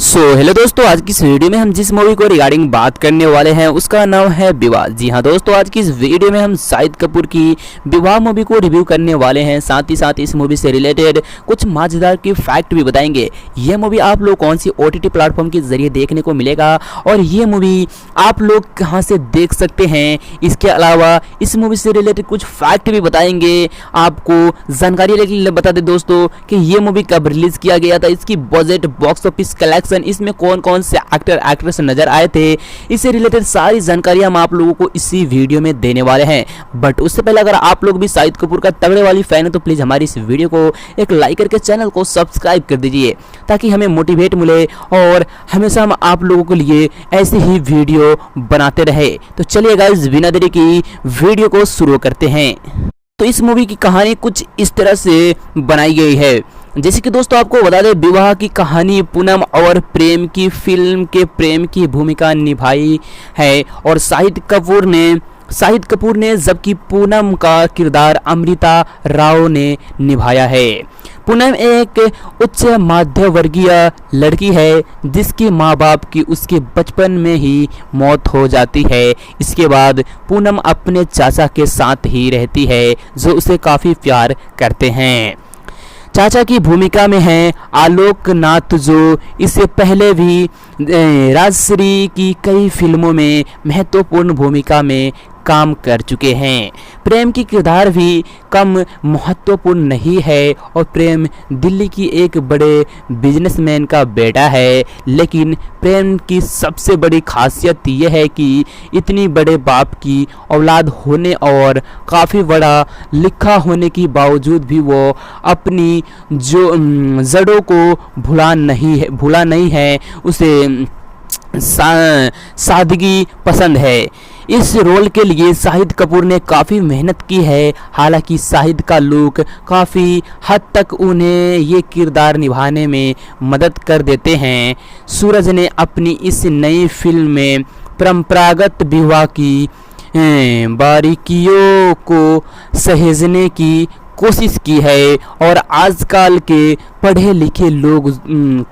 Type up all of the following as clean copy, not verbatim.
Hello दोस्तों, आज की इस वीडियो में हम जिस मूवी को रिगार्डिंग बात करने वाले हैं उसका नाम है विवाह। जी हाँ दोस्तों, आज की इस वीडियो में हम शाहिद कपूर की विवाह मूवी को रिव्यू करने वाले हैं। साथ ही साथ इस मूवी से रिलेटेड कुछ मजेदार की फैक्ट भी बताएंगे। यह मूवी आप लोग कौन सी OTT प्लेटफॉर्म के जरिए देखने को मिलेगा और ये मूवी आप लोग कहाँ से देख सकते हैं। इसके अलावा इस मूवी से रिलेटेड कुछ फैक्ट भी बताएंगे। आपको जानकारी बता दें दोस्तों कि ये मूवी कब रिलीज किया गया था, इसकी बजट, बॉक्स ऑफिस कलेक्शन, इसमें कौन कौन से एक्टर एक्ट्रेस नजर आए थे, इससे रिलेटेड सारी जानकारी हम आप लोगों को इसी वीडियो में देने वाले हैं। बट उससे पहले अगर आप लोग भी शाहिद कपूर का तगड़े वाली फैन है तो प्लीज हमारी इस वीडियो को एक लाइक करके चैनल को सब्सक्राइब कर दीजिए ताकि हमें मोटिवेट मिले और हमेशा हम आप लोगों के लिए ऐसे ही वीडियो बनाते रहे। तो चलिए गाइस, बिना देरी की वीडियो को शुरू करते हैं। तो इस मूवी की कहानी कुछ इस तरह से बनाई गई है। जैसे कि दोस्तों आपको बता दें, विवाह की कहानी पूनम और प्रेम की फिल्म के प्रेम की भूमिका निभाई है और शाहिद कपूर ने जबकि पूनम का किरदार अमृता राव ने निभाया है। पूनम एक उच्च मध्य वर्गीय लड़की है जिसके माँ बाप की उसके बचपन में ही मौत हो जाती है। इसके बाद पूनम अपने चाचा के साथ ही रहती है जो उसे काफ़ी प्यार करते हैं। चाचा की भूमिका में हैं आलोक नाथ, जो इससे पहले भी राजश्री की कई फिल्मों में महत्वपूर्ण भूमिका में काम कर चुके हैं। प्रेम की किरदार भी कम महत्वपूर्ण नहीं है और प्रेम दिल्ली की एक बड़े बिजनेसमैन का बेटा है। लेकिन प्रेम की सबसे बड़ी खासियत यह है कि इतनी बड़े बाप की औलाद होने और काफ़ी बड़ा लिखा होने के बावजूद भी वो अपनी जो जड़ों को भूला नहीं है। उसे सादगी पसंद है। इस रोल के लिए शाहिद कपूर ने काफ़ी मेहनत की है। हालांकि शाहिद का लुक काफ़ी हद तक उन्हें ये किरदार निभाने में मदद कर देते हैं। सूरज ने अपनी इस नई फिल्म में परंपरागत विवाह की बारीकियों को सहेजने की कोशिश की है और आजकल के पढ़े लिखे लोग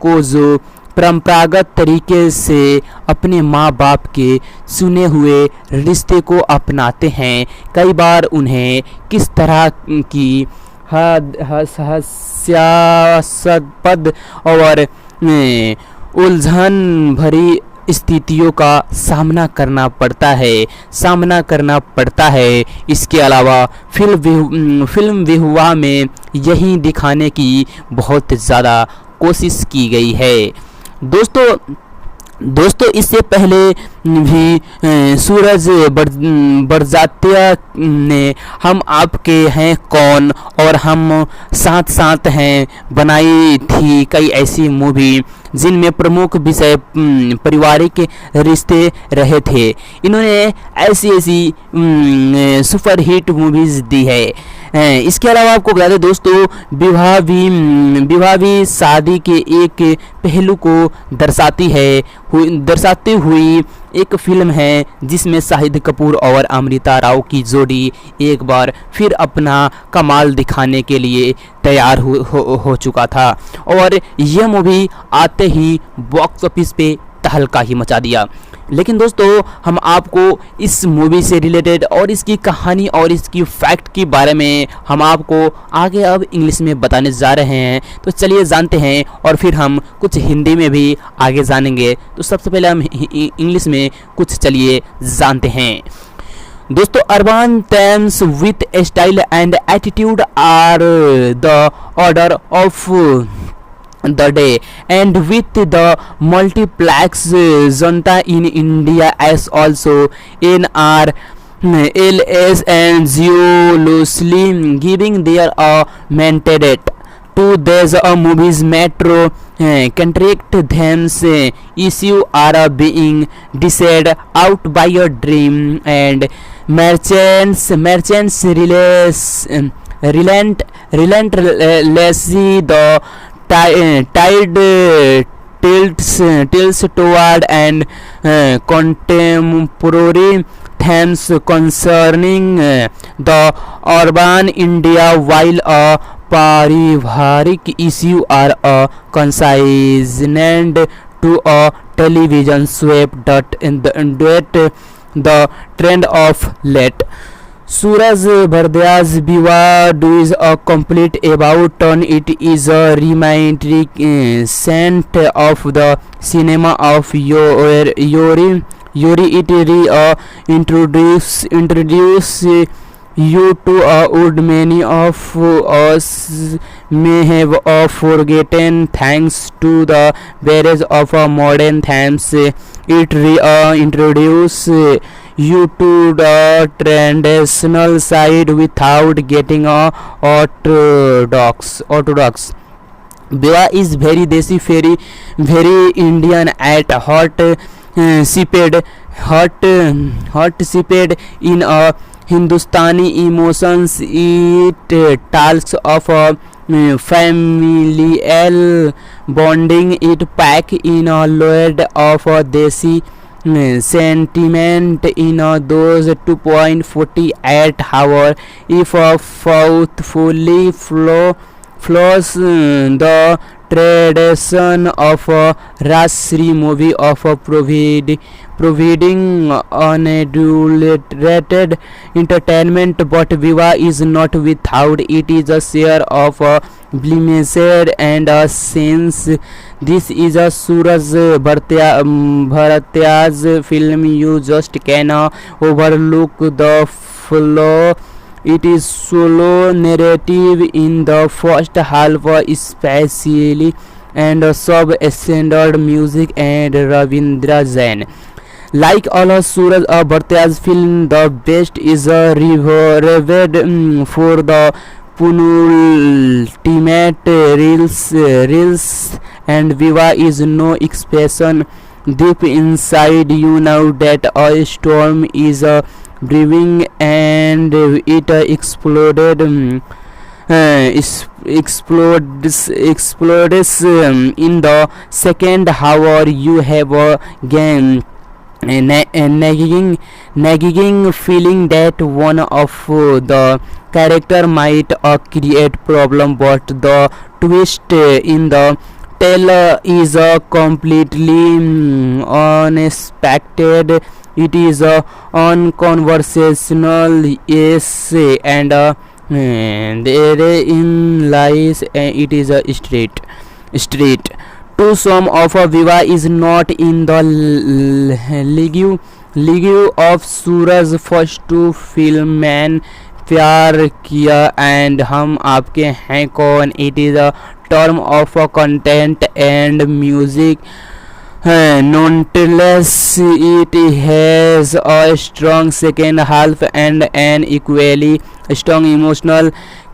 को जो परंपरागत तरीके से अपने माँ बाप के चुने हुए रिश्ते को अपनाते हैं, कई बार उन्हें किस तरह की हास्यास्पद और उलझन भरी स्थितियों का सामना करना पड़ता है। इसके अलावा फिल्म विवाह में यही दिखाने की बहुत ज़्यादा कोशिश की गई है। दोस्तों इससे पहले भी सूरज बड़जात्या ने हम आपके हैं कौन और हम साथ साथ हैं बनाई थी कई ऐसी मूवी जिनमें प्रमुख विषय पारिवारिक रिश्ते रहे थे। इन्होंने ऐसी सुपरहिट मूवीज दी है। इसके अलावा आपको बता दें दोस्तों, विवाह भी शादी के एक पहलू को दर्शाती हुई एक फिल्म है जिसमें शाहिद कपूर और अमृता राव की जोड़ी एक बार फिर अपना कमाल दिखाने के लिए तैयार हो चुका था और यह मूवी आते ही बॉक्स ऑफिस पे तहलका ही मचा दिया। लेकिन दोस्तों हम आपको इस मूवी से रिलेटेड और इसकी कहानी और इसकी फैक्ट के बारे में हम आपको आगे अब इंग्लिश में बताने जा रहे हैं। तो चलिए जानते हैं और फिर हम कुछ हिंदी में भी आगे जानेंगे। तो सबसे पहले हम इंग्लिश में कुछ चलिए जानते हैं। दोस्तों, urban themes with style and attitude are the order of the day, and with the multiplex junta in India as also in our LS and zealously giving their mandate to these movies metro contract themes issue are being decided out by a dream and merchants relentlessly the tide tilts toward and contemporary themes concerning the urban India, while a पारिवारिक issue are a consistent to a television swept the trend of late. Suraj Bardhyaj Viva is a complete about turn. It is a reminiscent of the cinema of Yuri. It introduce you to a would many of us may have forgotten thanks to the barrage of modern themes. It introduce you to the traditional side without getting orthodox. Beva is very desi, very Indian at heart, sipped in a Hindustani emotions. It talks of a familial bonding. It pack in a load of a desi sentiment in those 2.48 hours. If fully flows the tradition of a Rajshri movie of providing unadulterated entertainment, but Viva is not without it is a share of blemished and a sense. This is a Suraj Bharatia's film. You just cannot overlook the flow. It is solo narrative in the first half, especially, and sub-standard music and Ravindra Jain. Like all of Suraj Bharatia's film, the best is revered for the penultimate reels, and Viva is no exception. Deep inside you know that a storm is brewing, and it explodes in the second hour. You have a game nagging feeling that one of the character might create problem, but the twist in the tale is completely unexpected. It is unconversational, yes, and therein lies it is a street. To some of Viva is not in the league of Suraj first two film Man प्यार किया and हम आपके हैं कौन. It is a term of content and music. Nonetheless, it has a strong second half and an equally strong emotional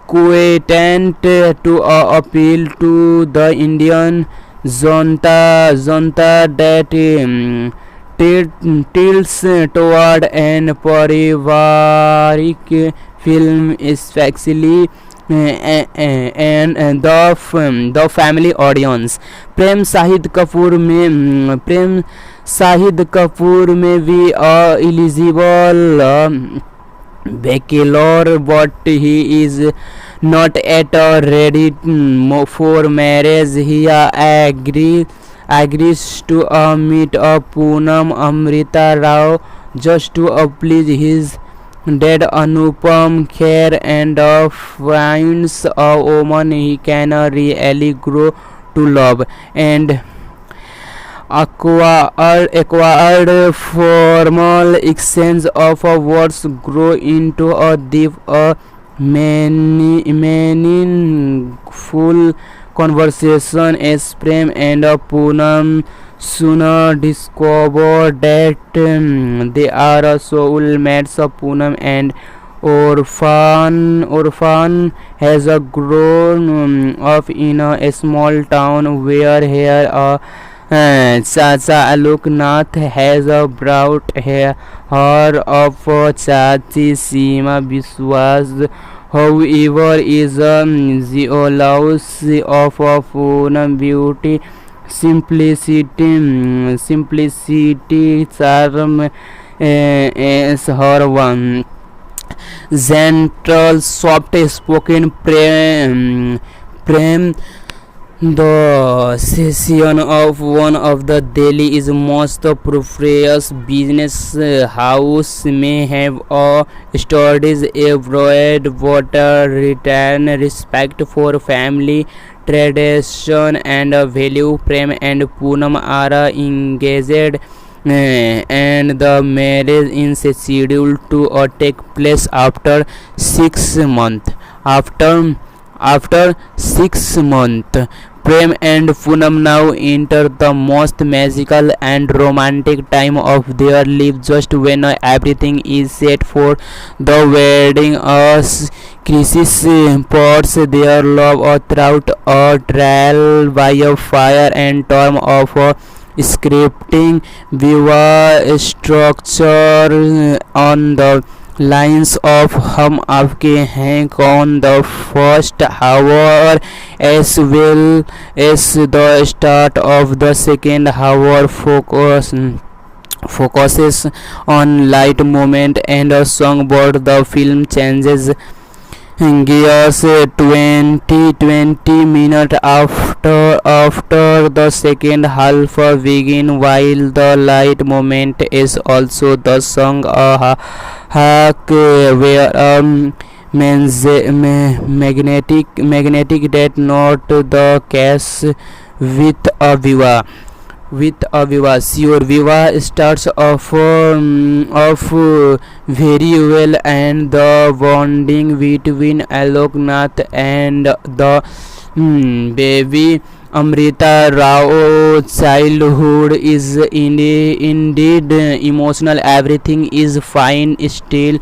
quotient to appeal to the Indian zonta that tilts toward an parivaric film, especially and the family audience. प्रेम शाहिद कपूर में भी eligible bachelor, but he is not yet ready for marriage. He agrees to meet Poonam Amrita Rao just to please his dad Anupam Kher, and finds a woman he can really grow to love, and acquired formal exchange of words grow into a deep meaningful conversation as Prem and Poonam soon discover that they are soulmates. Poonam and Orphan has grown up in a small town where her Chacha Aloknath has brought her up. Chachi Seema Biswas, however, is jealous of Poonam beauty, simplicity, charm as her one. Gentle, soft-spoken Prem The cessation of one of the Delhi is most prosperous business house may have a studies abroad, water return, respect for family tradition and value. Prem and Poonam are engaged, and the marriage is scheduled to take place after 6 months. After 6 months, Prem and Poonam now enter the most magical and romantic time of their life, just when everything is set for the wedding. A crisis puts their love throughout a trial by a fire and storm of scripting. Viva structure on the lines of हम आपके हैं कौन, the first hour as well as the start of the second hour focuses on light moment and a song, but the film changes gears 20 minutes after the second half begin. While the light moment is also the song a hack where magnetic that not the case with a Viva. Sure, Viva starts off very well, and the bonding between Aloknath and the baby Amrita Rao childhood is indeed emotional. Everything is fine. Still,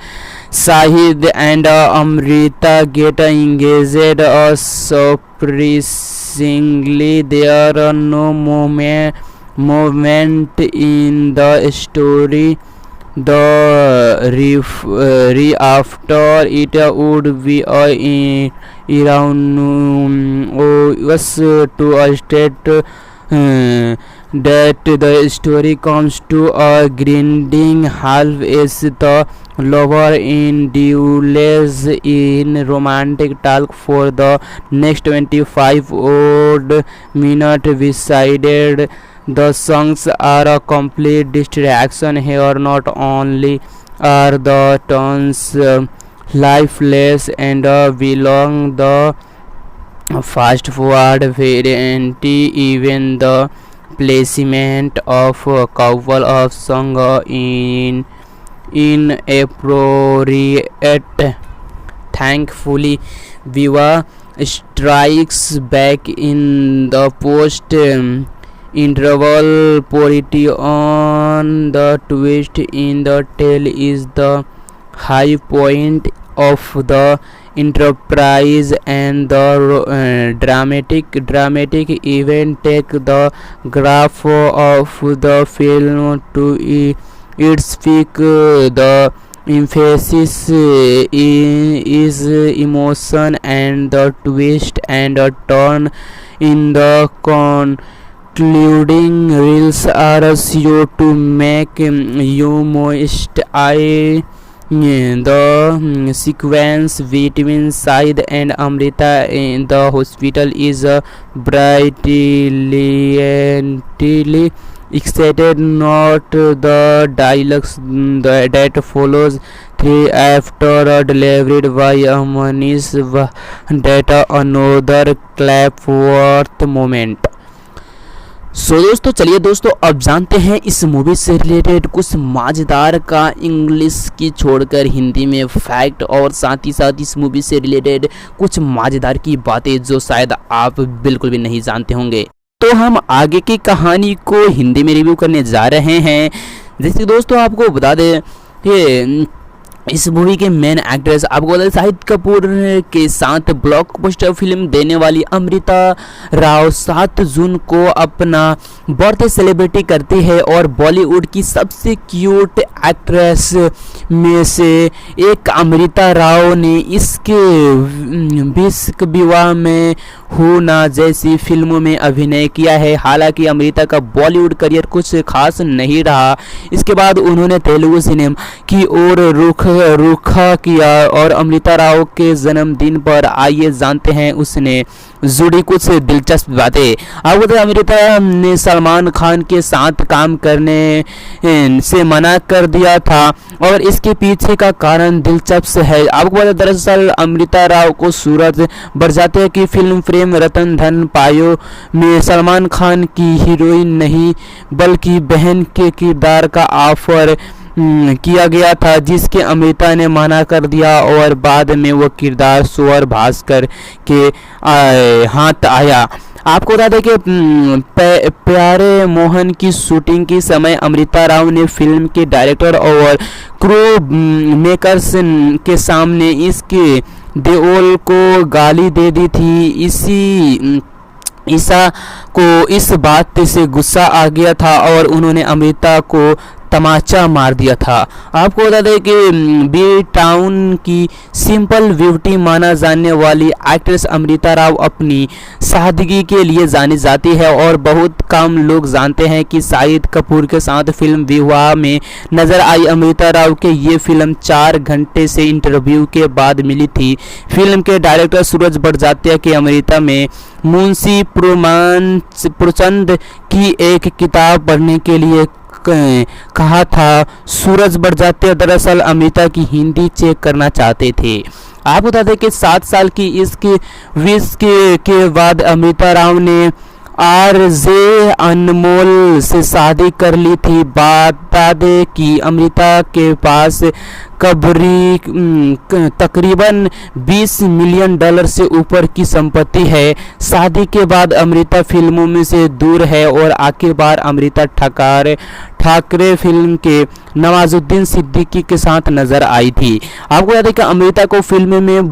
Shahid and Amrita get engaged surprisingly. There are no moment in the story the after it would be around us to a state that the story comes to a grinding halt as the lover indulges in romantic talk for the next 25 odd minutes. Besides, the songs are a complete distraction here. Not only are the tones lifeless and belong the fast forward variant, even the placement of a couple of songs in inappropriate. Thankfully, Viva strikes back in the post interval parity on the twist in the tale is the high point of the enterprise, and the dramatic event take the graph of the film to its peak. The emphasis is emotion, and the twist and turn in the concluding reels are sure to make you moist eye. The sequence between Shahid and Amrita in the hospital is brilliantly excited. Not the dialogues that follows through after delivered by Manish that another clapworth moment. दोस्तों चलिए दोस्तों अब जानते हैं इस movie से related कुछ मज़ेदार का इंग्लिश की छोड़कर हिंदी में फैक्ट, और साथ ही साथ इस मूवी से रिलेटेड कुछ मज़ेदार की बातें जो शायद आप बिल्कुल भी नहीं जानते होंगे। तो हम आगे की कहानी को हिंदी में रिव्यू करने जा रहे हैं। जैसे दोस्तों आपको बता दें कि इस मूवी के मेन एक्ट्रेस आपको बता दें शाहिद कपूर के साथ ब्लॉकबस्टर फिल्म देने वाली अमृता राव 7 जून को अपना बर्थडे सेलिब्रेट करती है, और बॉलीवुड की सबसे क्यूट एक्ट्रेस में से एक अमृता राव ने इसके विश्व विवाह में हो ना जैसी फिल्मों में अभिनय किया है। हालांकि अमृता का बॉलीवुड करियर कुछ खास नहीं रहा। इसके बाद उन्होंने तेलुगु सिनेमा की ओर रुख रुखा किया और अमृता राव के जन्मदिन पर आइए जानते हैं उसने जुड़ी कुछ दिलचस्प बातें। आपको बता अमृता ने सलमान खान के साथ काम करने से मना कर दिया था और इसके पीछे का कारण दिलचस्प है। आपको बता दरअसल अमृता राव को सूरज बरजात्या की फिल्म प्रेम रतन धन पायो में सलमान खान की हीरोइन नहीं बल्कि बहन के किरदार का ऑफर किया गया था, जिसके अमृता ने मना कर दिया और बाद में वो किरदार स्वर भास्कर के हाथ आया। आपको बता दें कि प्यारे मोहन की शूटिंग के समय अमृता राव ने फिल्म के डायरेक्टर और क्रू मेकर्स के सामने इसके देओल को गाली दे दी थी। ईसा को इस बात से गुस्सा आ गया था और उन्होंने अमृता को तमाचा मार दिया था। आपको बता दें कि बी टाउन की सिंपल ब्यूटी माना जाने वाली एक्ट्रेस अमृता राव अपनी सादगी के लिए जानी जाती है और बहुत कम लोग जानते हैं कि शाहिद कपूर के साथ फिल्म विवाह में नजर आई अमृता राव के ये फिल्म 4 घंटे से इंटरव्यू के बाद मिली थी। फिल्म के डायरेक्टर सूरज बड़जात्या के अमृता में मुंशी प्रेमचंद की एक किताब पढ़ने के लिए कहा था। सूरज बड़जात्या दरअसल अमृता की हिंदी चेक करना चाहते थे। आप बता दें कि 7 साल की इसकी विश के बाद अमृता राव ने आरजे अनमोल से शादी कर ली थी। बता दें कि अमृता के पास तकरीबन $20 मिलियन से ऊपर की संपत्ति है। शादी के बाद अमृता फिल्मों में से दूर है और आखिर बार अमृता ठाकरे फिल्म के नवाजुद्दीन सिद्दीकी के साथ नजर आई थी। आपको याद है कि अमृता को फिल्मों में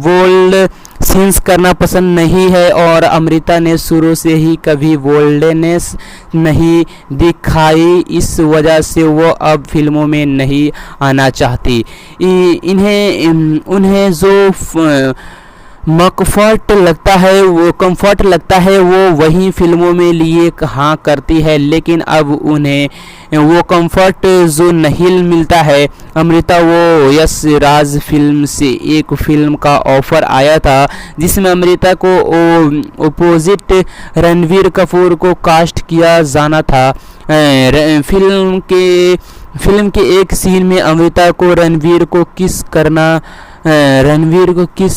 बोल्ड सीन्स करना पसंद नहीं है और अमृता ने शुरू से ही कभी बोल्डनेस नहीं दिखाई, इस वजह से वो अब फिल्मों में नहीं आना चाहती। उन्हें जो कंफर्ट लगता है वो वही फिल्मों में लिए हाँ करती है, लेकिन अब उन्हें वो कंफर्ट जो नहीं मिलता है। अमृता वो यश राज फिल्म से एक फिल्म का ऑफर आया था जिसमें अमृता को अपोजिट रणवीर कपूर को कास्ट किया जाना था। फिल्म के एक सीन में अमृता को रणवीर को किस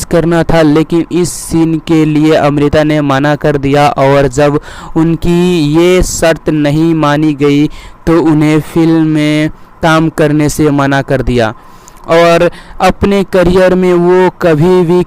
करना था, लेकिन इस सीन के लिए अमृता ने मना कर दिया और जब उनकी ये शर्त नहीं मानी गई तो उन्हें फिल्म में काम करने से मना कर दिया। और अपने करियर में वो कभी भी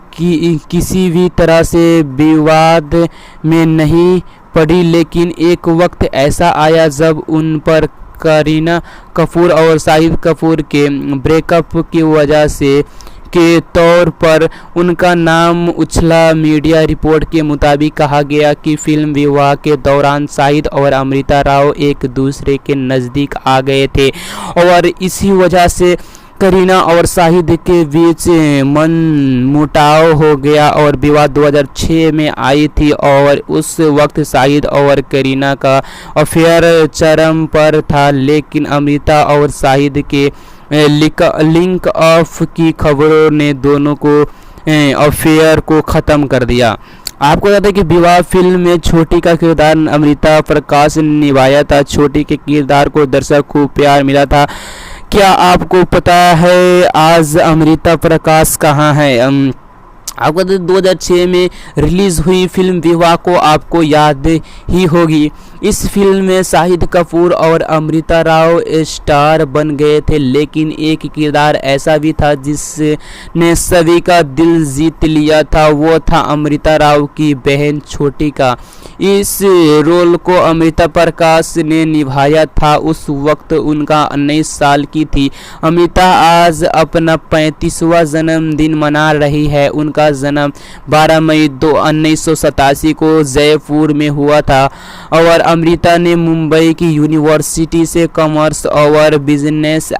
किसी भी तरह से विवाद में नहीं पड़ी, लेकिन एक वक्त ऐसा आया जब उन पर करीना कपूर और शाहिद कपूर के ब्रेकअप की वजह से के तौर पर उनका नाम उछला। मीडिया रिपोर्ट के मुताबिक कहा गया कि फिल्म विवाह के दौरान शाहिद और अमृता राव एक दूसरे के नज़दीक आ गए थे और इसी वजह से करीना और शाहिद के बीच मनमुटाव हो गया और विवाह 2006 में आई थी और उस वक्त शाहिद और करीना का अफेयर चरम पर था, लेकिन अमृता और शाहिद के लिंक ऑफ की खबरों ने दोनों को अफेयर को ख़त्म कर दिया। आपको बता दें कि विवाह फिल्म में छोटी का किरदार अमृता प्रकाश ने निभाया था। छोटी के किरदार को दर्शक को प्यार मिला था। क्या आपको पता है आज अमृता प्रकाश कहाँ है? आपको 2006 में रिलीज़ हुई फिल्म विवाह को आपको याद ही होगी। इस फिल्म में शाहिद कपूर और अमृता राव स्टार बन गए थे, लेकिन एक किरदार ऐसा भी था जिसने सभी का दिल जीत लिया था, वो था अमृता राव की बहन छोटी का। इस रोल को अमृता प्रकाश ने निभाया था। उस वक्त उनका 19 साल की थी। अमृता आज अपना 35वां जन्मदिन मना रही है। उनका जन्म 12 मई 1987 को जयपुर में हुआ था और अमृता ने मुंबई की यूनिवर्सिटी से कॉमर्स और बिजनेस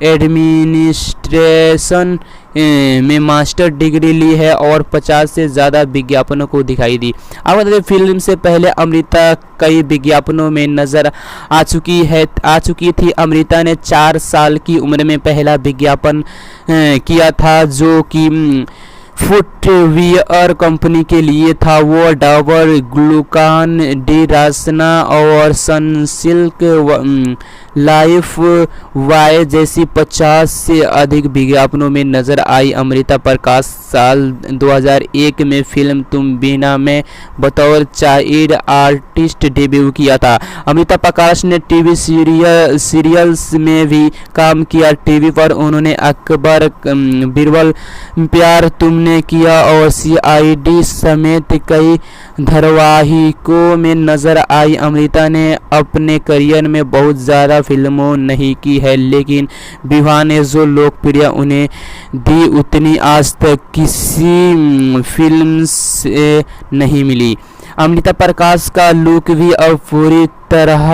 एडमिनिस्ट्रेशन में मास्टर डिग्री ली है और 50 से ज़्यादा विज्ञापनों को दिखाई दी। आप बता दें फिल्म से पहले अमृता कई विज्ञापनों में नजर आ चुकी थी। अमृता ने 4 साल की उम्र में पहला विज्ञापन किया था जो कि फुटवियर कंपनी के लिए था। वो डाबर ग्लूकान डी रासना और सनसिल्क लाइफ वाई जैसी 50 से अधिक विज्ञापनों में नजर आई। अमृता प्रकाश साल 2001 में फिल्म तुम बिना में बतौर चाइल्ड आर्टिस्ट डेब्यू किया था। अमृता प्रकाश ने टीवी सीरियल्स में भी काम किया। टीवी पर उन्होंने अकबर, बिरबल, प्यार तुमने किया और CID समेत कई धारावाहिकों में नजर आई। अमृता ने अपने करियर में बहुत ज़्यादा फिल्मों नहीं की है, लेकिन विवाह ने जो लोकप्रिय उन्हें दी उतनी आज तक किसी फिल्म से नहीं मिली। अमृता प्रकाश का लुक भी अब पूरी तरह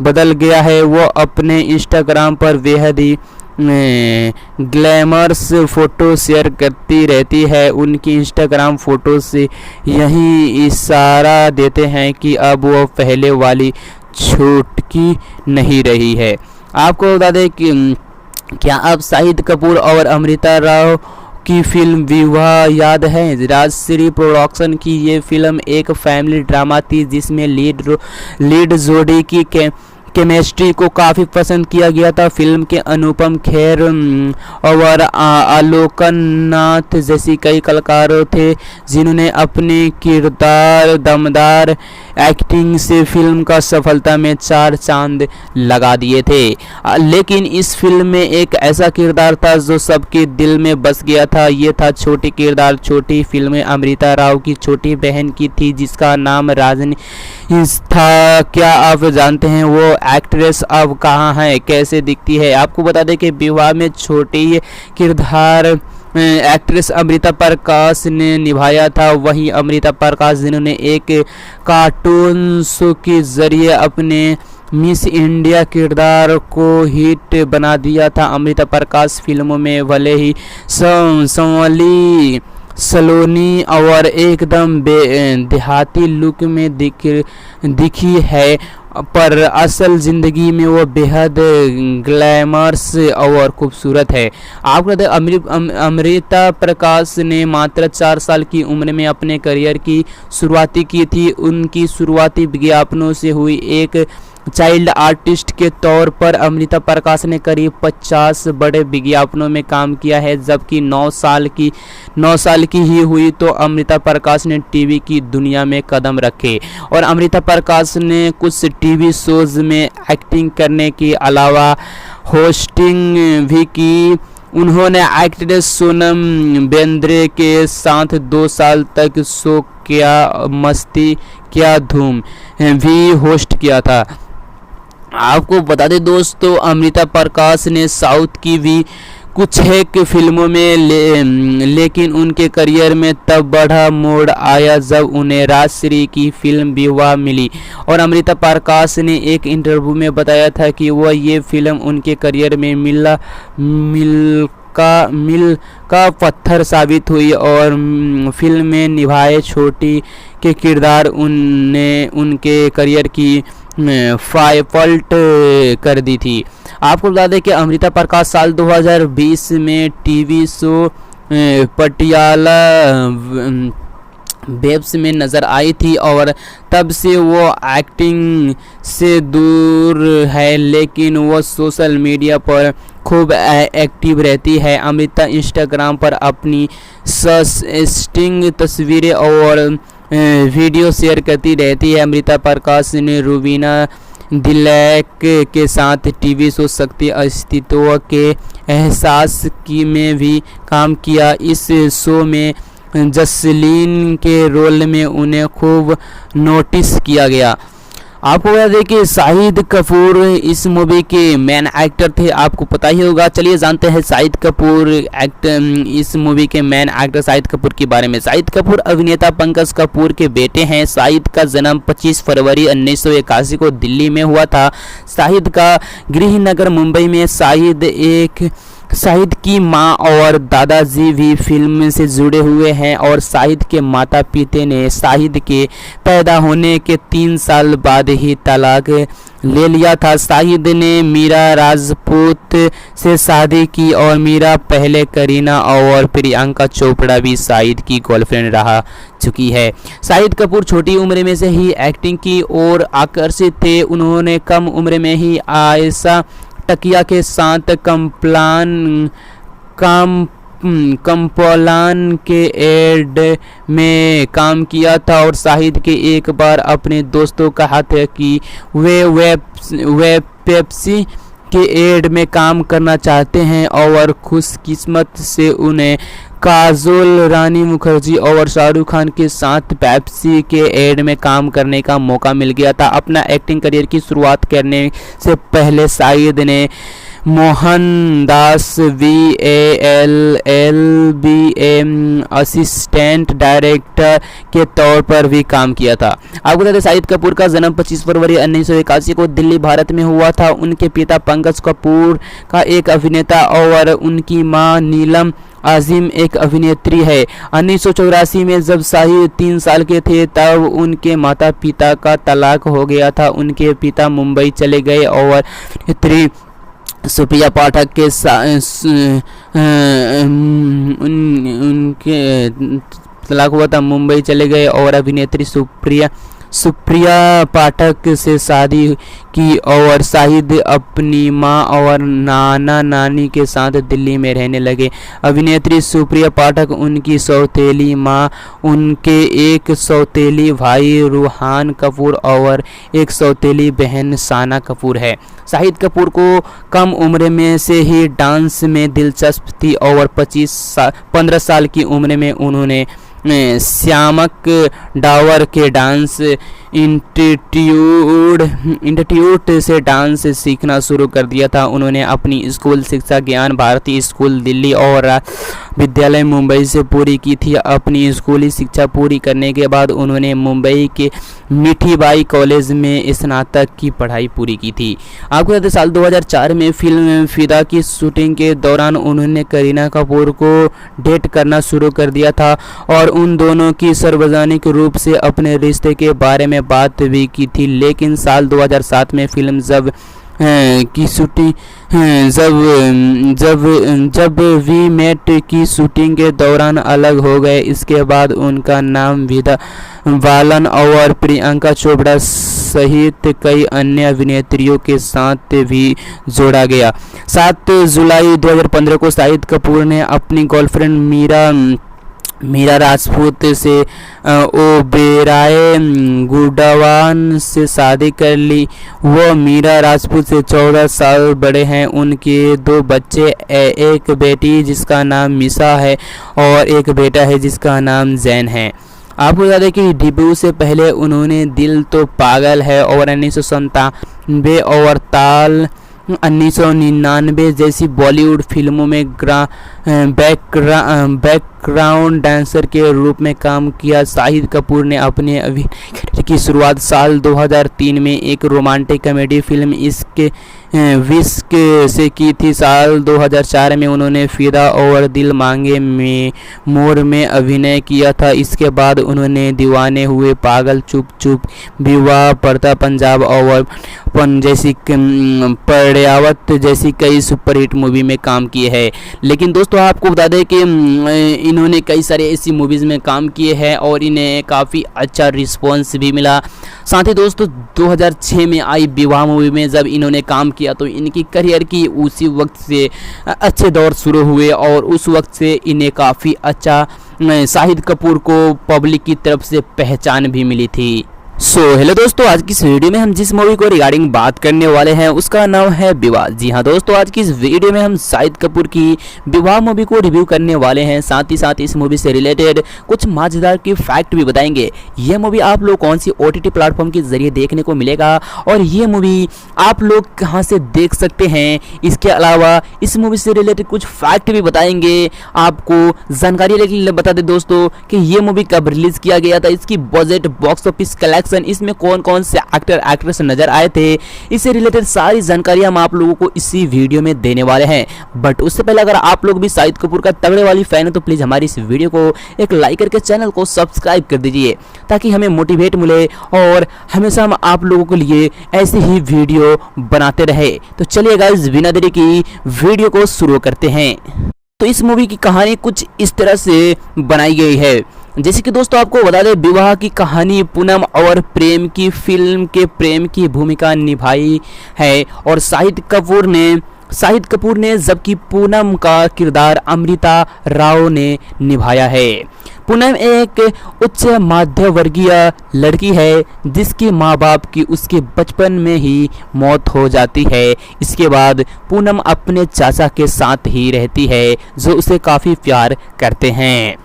बदल गया है। वो अपने इंस्टाग्राम पर बेहद ही ग्लैमरस फ़ोटो शेयर करती रहती है। उनकी इंस्टाग्राम फ़ोटो से यही इशारा देते हैं कि अब वो पहले वाली छूटकी नहीं रही है। आपको बता दें कि क्या अब शाहिद कपूर और अमृता राव की फिल्म विवाह याद है? राजश्री प्रोडक्शन की ये फिल्म एक फैमिली ड्रामा थी जिसमें लीड जोड़ी की केमिस्ट्री को काफ़ी पसंद किया गया था। फिल्म के अनुपम खेर और आलोकनाथ जैसी कई कलाकारों थे जिन्होंने अपने किरदार दमदार एक्टिंग से फिल्म का सफलता में 4 चांद लगा दिए थे। लेकिन इस फिल्म में एक ऐसा किरदार था जो सबके दिल में बस गया था। ये था छोटी किरदार। छोटी फिल्म में अमृता राव की छोटी बहन की थी जिसका नाम राजनी था। क्या आप जानते हैं वो एक्ट्रेस अब कहाँ है, कैसे दिखती है? आपको बता दें कि विवाह में छोटी किरदार एक्ट्रेस अमृता प्रकाश ने निभाया था। वहीं अमृता प्रकाश जिन्होंने एक कार्टून शो के जरिए अपने मिस इंडिया किरदार को हिट बना दिया था। अमृता प्रकाश फिल्मों में भले ही संवली सलोनी और एकदम देहाती लुक में दिखी है, पर असल ज़िंदगी में वो बेहद ग्लैमरस और खूबसूरत है। आपको अमृता प्रकाश ने मात्र 4 साल की उम्र में अपने करियर की शुरुआती की थी। उनकी शुरुआती विज्ञापनों से हुई एक चाइल्ड आर्टिस्ट के तौर पर अमृता प्रकाश ने करीब 50 बड़े विज्ञापनों में काम किया है। जबकि 9 साल की ही हुई तो अमृता प्रकाश ने टीवी की दुनिया में कदम रखे और अमृता प्रकाश ने कुछ टीवी शोज में एक्टिंग करने के अलावा होस्टिंग भी की। उन्होंने एक्ट्रेस सोनम बेंद्रे के साथ 2 साल तक शो क्या मस्ती क्या धूम भी होस्ट किया था। आपको बता दें दोस्तों, अमृता प्रकाश ने साउथ की भी कुछ एक फिल्मों में लेकिन उनके करियर में तब बड़ा मोड़ आया जब उन्हें राजश्री की फिल्म विवाह मिली। और अमृता प्रकाश ने एक इंटरव्यू में बताया था कि वह ये फिल्म उनके करियर में मील का पत्थर साबित हुई और फिल्म में निभाए छोटी के किरदार उनके करियर की पलट कर दी थी। आपको बता दें कि अमृता प्रकाश साल 2020 में टीवी शो पटियाला बेब्स में नज़र आई थी और तब से वो एक्टिंग से दूर है, लेकिन वो सोशल मीडिया पर खूब एक्टिव रहती है। अमृता इंस्टाग्राम पर अपनी सस्टिंग तस्वीरें और वीडियो शेयर करती रहती है। अमृता प्रकाश ने रूबीना दिलैक के साथ टीवी शो शक्ति अस्तित्व के एहसास की में भी काम किया। इस शो में जसलीन के रोल में उन्हें खूब नोटिस किया गया। आपको बता दें कि शाहिद कपूर इस मूवी के मेन एक्टर थे, आपको पता ही होगा। चलिए जानते हैं शाहिद कपूर इस मूवी के मेन एक्टर शाहिद कपूर के बारे में। शाहिद कपूर अभिनेता पंकज कपूर के बेटे हैं। शाहिद का जन्म 25 फरवरी 1981 को दिल्ली में हुआ था। शाहिद का गृह नगर मुंबई में। शाहिद एक शाहिद की मां और दादाजी भी फिल्म से जुड़े हुए हैं और शाहिद के माता पिता ने शाहिद के पैदा होने के 3 साल बाद ही तलाक ले लिया था। शाहिद ने मीरा राजपूत से शादी की और मीरा पहले करीना और प्रियंका चोपड़ा भी शाहिद की गर्लफ्रेंड रहा चुकी है। शाहिद कपूर छोटी उम्र में से ही एक्टिंग की ओर आकर्षित थे। उन्होंने कम उम्र में ही आयशा टकिया के साथ कम्प्लान के एड में काम किया था और शाहिद के एक बार अपने दोस्तों कहा था कि वे पेप्सी के एड में काम करना चाहते हैं और खुशकिस्मत से उन्हें काजोल रानी मुखर्जी और शाहरुख खान के साथ पेप्सी के एड में काम करने का मौका मिल गया था। अपना एक्टिंग करियर की शुरुआत करने से पहले शाहिद ने मोहनदास VALL असिस्टेंट डायरेक्टर के तौर पर भी काम किया था। आपको बता दें शाहिद कपूर का जन्म 25 फरवरी 1981 को दिल्ली भारत में हुआ था। उनके पिता पंकज कपूर का एक अभिनेता और उनकी मां नीलम आजिम एक अभिनेत्री है। 1984 में जब शाहिद 3 साल के थे तब उनके माता पिता का तलाक हो गया था। उनके पिता मुंबई चले गए और अभिनेत्री सुप्रिया पाठक के उनके तलाक हुआ था, मुंबई चले गए और अभिनेत्री सुप्रिया पाठक से शादी की और शाहिद अपनी मां और नाना नानी के साथ दिल्ली में रहने लगे। अभिनेत्री सुप्रिया पाठक उनकी सौतेली मां, उनके एक सौतेली भाई रूहान कपूर और एक सौतेली बहन साना कपूर है। शाहिद कपूर को कम उम्र में से ही डांस में दिलचस्पी थी और 15 साल की उम्र में उन्होंने श्यामक डावर के डांस इंस्टीट्यूट से डांस सीखना शुरू कर दिया था। उन्होंने अपनी स्कूल शिक्षा ज्ञान भारती स्कूल दिल्ली और विद्यालय मुंबई से पूरी की थी। अपनी स्कूली शिक्षा पूरी करने के बाद उन्होंने मुंबई के मीठीबाई कॉलेज में स्नातक की पढ़ाई पूरी की थी। आपको बता दें साल 2004 में फिल्म फिदा की शूटिंग के दौरान उन्होंने करीना कपूर को डेट करना शुरू कर दिया था और उन दोनों की सार्वजनिक रूप से अपने रिश्ते के बारे में बात भी की थी। लेकिन साल 2007 में फिल्म की शूटिंग जब वी मेट की शूटिंग के दौरान अलग हो गए। इसके बाद उनका नाम विदा बालन और प्रियंका चोपड़ा सहित कई अन्य अभिनेत्रियों के साथ भी जोड़ा गया। 7 जुलाई 2015 को शाहिद कपूर ने अपनी गर्लफ्रेंड मीरा राजपूत से ओबेराय गुडवान से शादी कर ली। वो मीरा राजपूत से 14 साल बड़े हैं। उनके 2 बच्चे, एक बेटी जिसका नाम मिशा है और एक बेटा है जिसका नाम जैन है। आपको बता दें कि डेब्यू से पहले उन्होंने दिल तो पागल है और 1997 और ताल 1999 जैसी बॉलीवुड फिल्मों में बैकग्राउंड डांसर के रूप में काम किया। शाहिद कपूर ने अपने अभिनय की शुरुआत साल 2003 में एक रोमांटिक कॉमेडी फिल्म इश्क विश्क से की थी। साल 2004 में उन्होंने फिदा और दिल मांगे में मोर में अभिनय किया था। इसके बाद उन्होंने दीवाने हुए, पागल, चुप चुप, विवाह, पर्दा पंजाब और पन जैसी पर्यावत जैसी कई सुपरहिट मूवी में काम किए हैं। लेकिन दोस्तों आपको बता दें कि इन्होंने कई सारे ऐसी मूवीज़ में काम किए हैं और इन्हें काफ़ी अच्छा रिस्पॉन्स भी मिला। साथ ही दोस्तों 2006 में आई विवाह मूवी में जब इन्होंने काम किया तो इनकी करियर की उसी वक्त से अच्छे दौर शुरू हुए और उस वक्त से इन्हें काफ़ी अच्छा शाहिद कपूर को पब्लिक की तरफ से पहचान भी मिली थी। हेलो दोस्तों, आज की इस वीडियो में हम जिस मूवी को रिगार्डिंग बात करने वाले हैं उसका नाम है विवाह। जी हाँ दोस्तों, आज की इस वीडियो में हम शाहिद कपूर की विवाह मूवी को रिव्यू करने वाले हैं। साथ ही साथ इस मूवी से रिलेटेड कुछ मजेदार की फैक्ट भी बताएंगे। यह मूवी आप लोग कौन सी OTT प्लेटफॉर्म के जरिए देखने को मिलेगा और ये मूवी आप लोग कहाँ से देख सकते हैं। इसके अलावा इस मूवी से रिलेटेड कुछ फैक्ट भी बताएंगे। आपको जानकारी बता दें दोस्तों कि ये मूवी कब रिलीज किया गया था, इसकी budget, box office collection production, इसमें कौन कौन से एक्टर एक्ट्रेस नजर आए थे, इससे रिलेटेड सारी जानकारी हम आप लोगों को इसी वीडियो में देने वाले हैं। बट उससे पहले अगर आप लोग भी शाहिद कपूर का तगड़े वाली फैन है तो प्लीज़ हमारी इस वीडियो को एक लाइक करके चैनल को सब्सक्राइब कर दीजिए ताकि हमें मोटिवेट मिले और हमेशा हम आप लोगों के लिए ऐसे ही वीडियो बनाते रहे। तो चलिए गाइस, बिना देरी की वीडियो को शुरू करते हैं। तो इस मूवी की कहानी कुछ इस तरह से बनाई गई है, जैसे कि दोस्तों आपको बता दें, विवाह की कहानी पूनम और प्रेम की फिल्म के प्रेम की भूमिका निभाई है और शाहिद कपूर ने जबकि पूनम का किरदार अमृता राव ने निभाया है। पूनम एक उच्च मध्य वर्गीय लड़की है जिसके माँ बाप की उसके बचपन में ही मौत हो जाती है। इसके बाद पूनम अपने चाचा के साथ ही रहती है जो उसे काफ़ी प्यार करते हैं।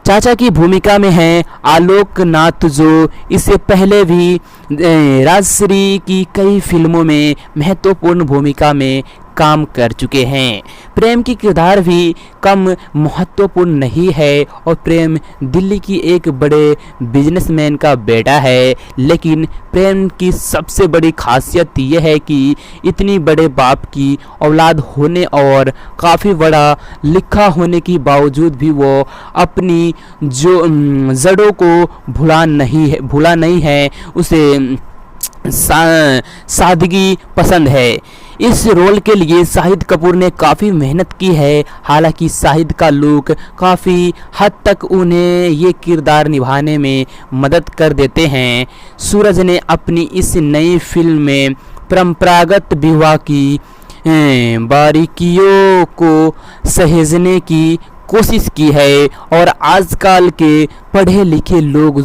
चाचा की भूमिका में हैं आलोक नाथ, जो इससे पहले भी राजश्री की कई फिल्मों में महत्वपूर्ण भूमिका में काम कर चुके हैं। प्रेम की किरदार भी कम महत्वपूर्ण नहीं है और प्रेम दिल्ली की एक बड़े बिजनेसमैन का बेटा है, लेकिन प्रेम की सबसे बड़ी खासियत यह है कि इतनी बड़े बाप की औलाद होने और काफ़ी बड़ा लिखा होने के बावजूद भी वो अपनी जो जड़ों को भुला नहीं है, उसे सादगी पसंद है। इस रोल के लिए शाहिद कपूर ने काफ़ी मेहनत की है, हालांकि शाहिद का लुक काफ़ी हद तक उन्हें ये किरदार निभाने में मदद कर देते हैं। सूरज ने अपनी इस नई फिल्म में परंपरागत विवाह की बारीकियों को सहेजने की कोशिश की है और आजकल के पढ़े लिखे लोग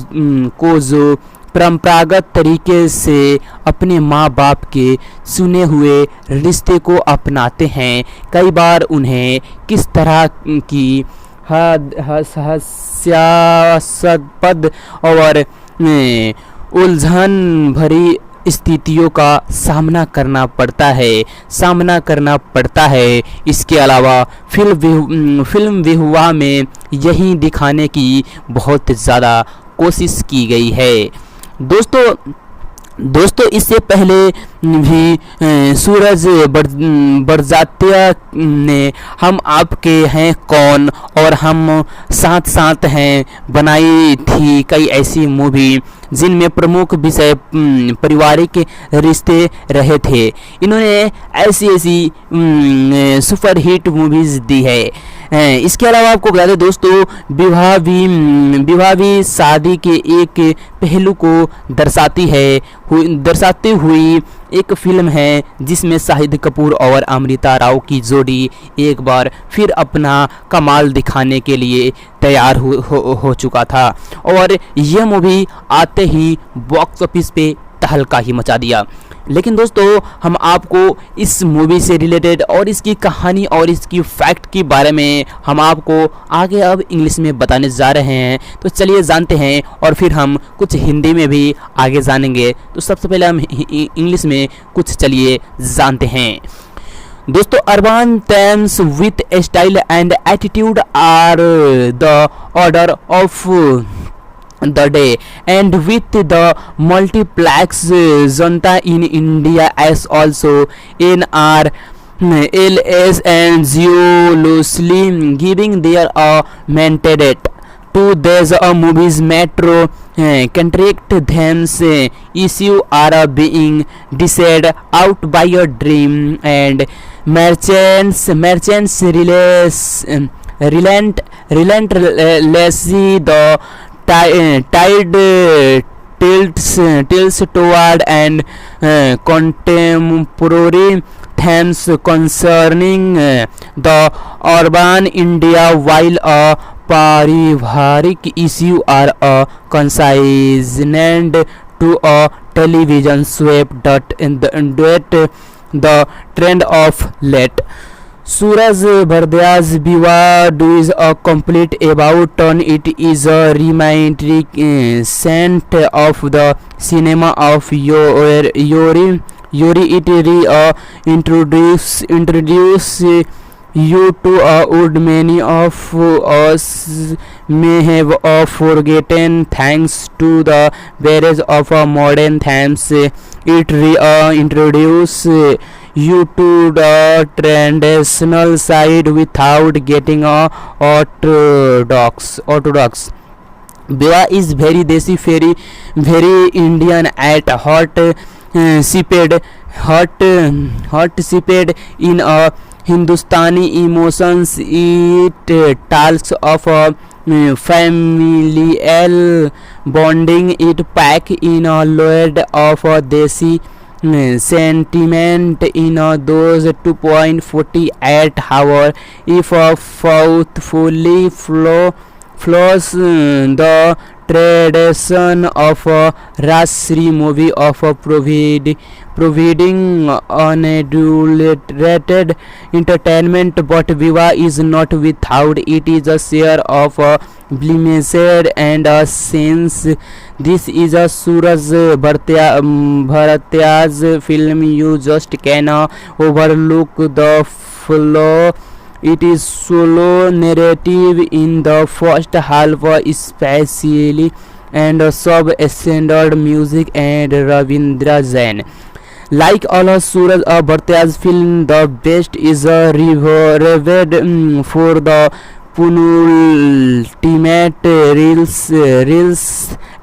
को जो परंपरागत तरीके से अपने माँ बाप के चुने हुए रिश्ते को अपनाते हैं, कई बार उन्हें किस तरह की हास्यास्पद और उलझन भरी स्थितियों का सामना करना पड़ता है। इसके अलावा फिल्म विवाह में यही दिखाने की बहुत ज़्यादा कोशिश की गई है। दोस्तों इससे पहले भी सूरज बड़जात्या ने हम आपके हैं कौन और हम साथ साथ हैं बनाई थी कई ऐसी मूवी जिनमें प्रमुख विषय पारिवारिक रिश्ते रहे थे। इन्होंने ऐसी सुपरहिट मूवीज़ दी है। इसके अलावा आपको बता दें दोस्तों, विवाह भी शादी के एक पहलू को दर्शाती हुई एक फिल्म है जिसमें शाहिद कपूर और अमृता राव की जोड़ी एक बार फिर अपना कमाल दिखाने के लिए तैयार हो चुका था और यह मूवी आते ही बॉक्स ऑफिस पे तहलका ही मचा दिया। लेकिन दोस्तों हम आपको इस मूवी से रिलेटेड और इसकी कहानी और इसकी फैक्ट के बारे में हम आपको आगे अब इंग्लिश में बताने जा रहे हैं। तो चलिए जानते हैं और फिर हम कुछ हिंदी में भी आगे जानेंगे। तो सबसे पहले हम इंग्लिश में कुछ चलिए जानते हैं। दोस्तों, urban themes with style and attitude are the order of the day, and with the multiplex junta in India as also NRLS and zealously giving their mandate to these movies metro contract themes issue are being decided out by a dream and merchants relentlessly the tide tilts toward and contemporary themes concerning the urban India, while a parivaric issue are consigned to a television swept that the trend of late. Suraj Bardya's Viva is a complete about turn. It is a reminiscent of the cinema of Yuri. It introduce You too would many of us may have forgotten thanks to the barrage of modern themes. It introduces you to the traditional side without getting orthodox. Biwa is very desi, very Indian at heart, sipped in a Hindustani emotions. It talks of a familial bonding. It pack in a load of a desi sentiment in those 2.48 hours. If thoughtfully flows the tradition of a Rajshri movie of providing unadulterated entertainment, but Viva is not without it is a share of blemished and a sense. This is a Suraj Bharatia's film. You just cannot overlook the flow. It is solo narrative in the first half, especially, and sub-standard music and Ravindra Jain. Like all of Suraj Bhartia's film, the best is reserved for the penultimate reels,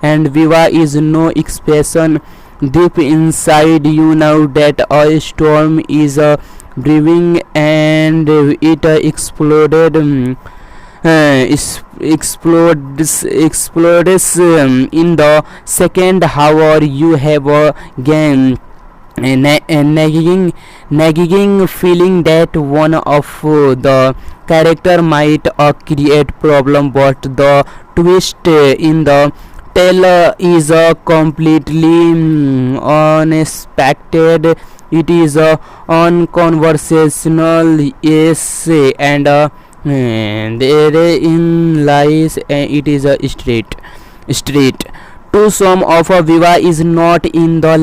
and Viva is no exception. Deep inside you know that a storm is brewing, and it explodes in the second hour. You have a game nagging feeling that one of the character might create problem, but the twist in the tale is completely unexpected. It is a unconversational essay, and therein lies it is a street. To some of Viva is not in the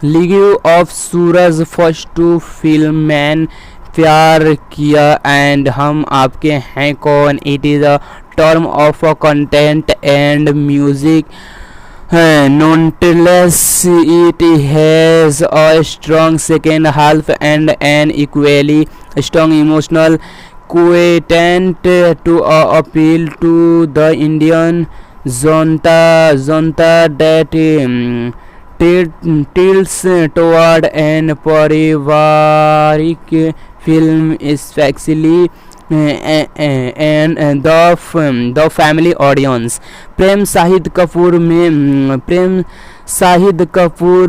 league of Suraj first two film, Man प्यार किया and हम आपके हैं कौन. It is a term of content and music. Nonetheless, it has a strong second half and an equally strong emotional quotient to appeal to the Indian zonta that tilts toward an parivaric film, especially and the family audience. प्रेम शाहिद कपूर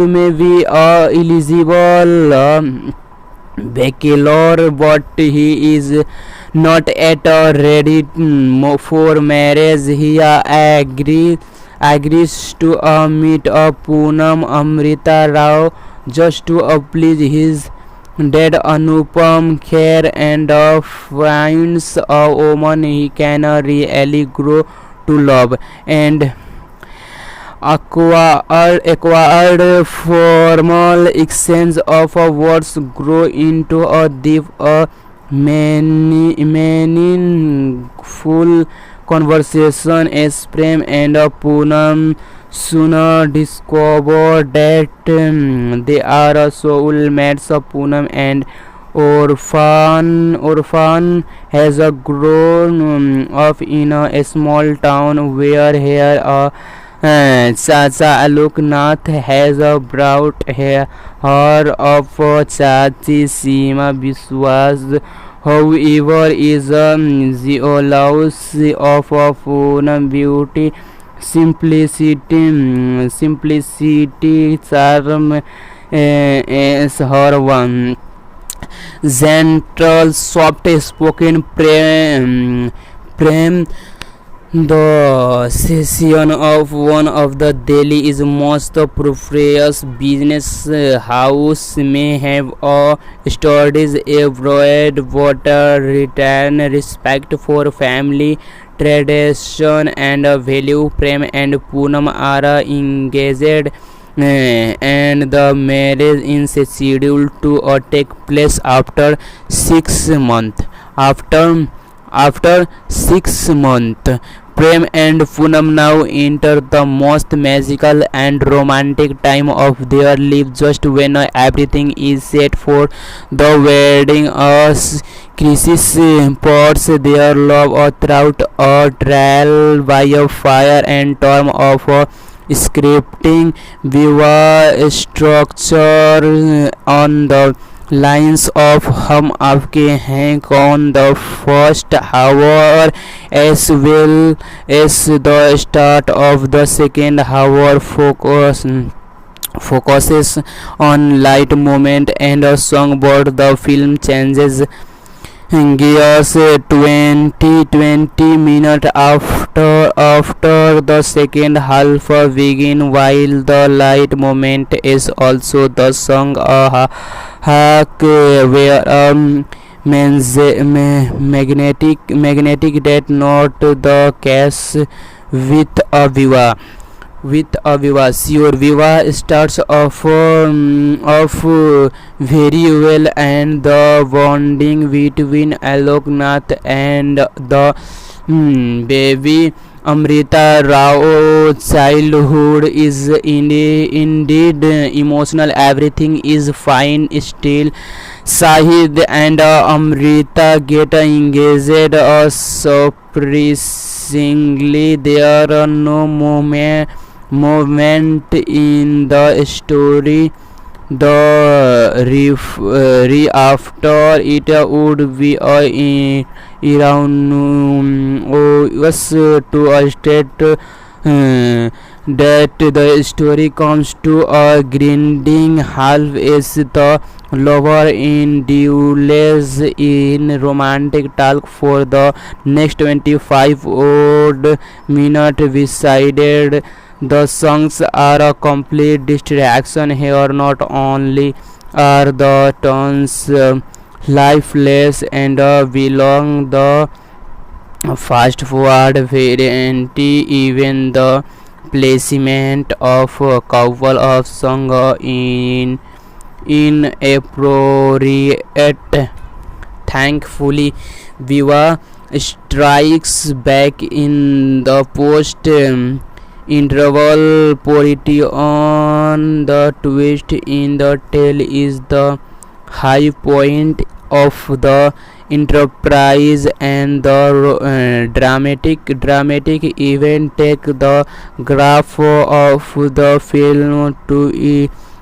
में भी eligible bachelor, but he is not yet ready for marriage. He agrees to meet Poonam Amrita Rao just to please his dad Anupam Kher, and finds a woman he can really grow to love, and acquired formal exchange of words grow into a deep meaningful conversation as Prem and Poonam soon discover that they are soulmates. Poonam and Orphan has grown up in a small town where her Chacha Aloknath has brought her of Chachi Seema Biswas. However, is zealous of Poonam beauty, simplicity, charm is her one gentle, soft-spoken Prem. The session of one of the Delhi is most prosperous business house may have studies abroad, but return respect for family tradition and value. Prem and Poonam are engaged and the marriage is scheduled to take place after 6 months. After 6 months, Prem and Poonam now enter the most magical and romantic time of their life, just when everything is set for the wedding. A crisis puts their love throughout a trial by a fire and storm of scripting. Viva structure on the lines of हम आपके हैं कौन, the first hour as well as the start of the second hour focuses on light moment and a songbird. The film changes gears 20 minutes after the second half begin, while the light moment is also the song a hack where magnetic that not the case with a Viva. Sure, Viva starts off very well, and the bonding between Alok Nath and the baby Amrita Rao childhood is indeed emotional. Everything is fine. Still, Shahid and Amrita get engaged surprisingly. There are no moment in the story the after it would be around us to state that the story comes to a grinding halt as the lover indulges in romantic talk for the next 25 odd minutes. Besides, the songs are a complete distraction here. Not only are the tones lifeless and belong the fast forward variant, even the placement of a couple of songs in inappropriate. Thankfully, Viva strikes back in the post interval parity on the twist in the tale is the high point of the enterprise, and the dramatic event take the graph of the film to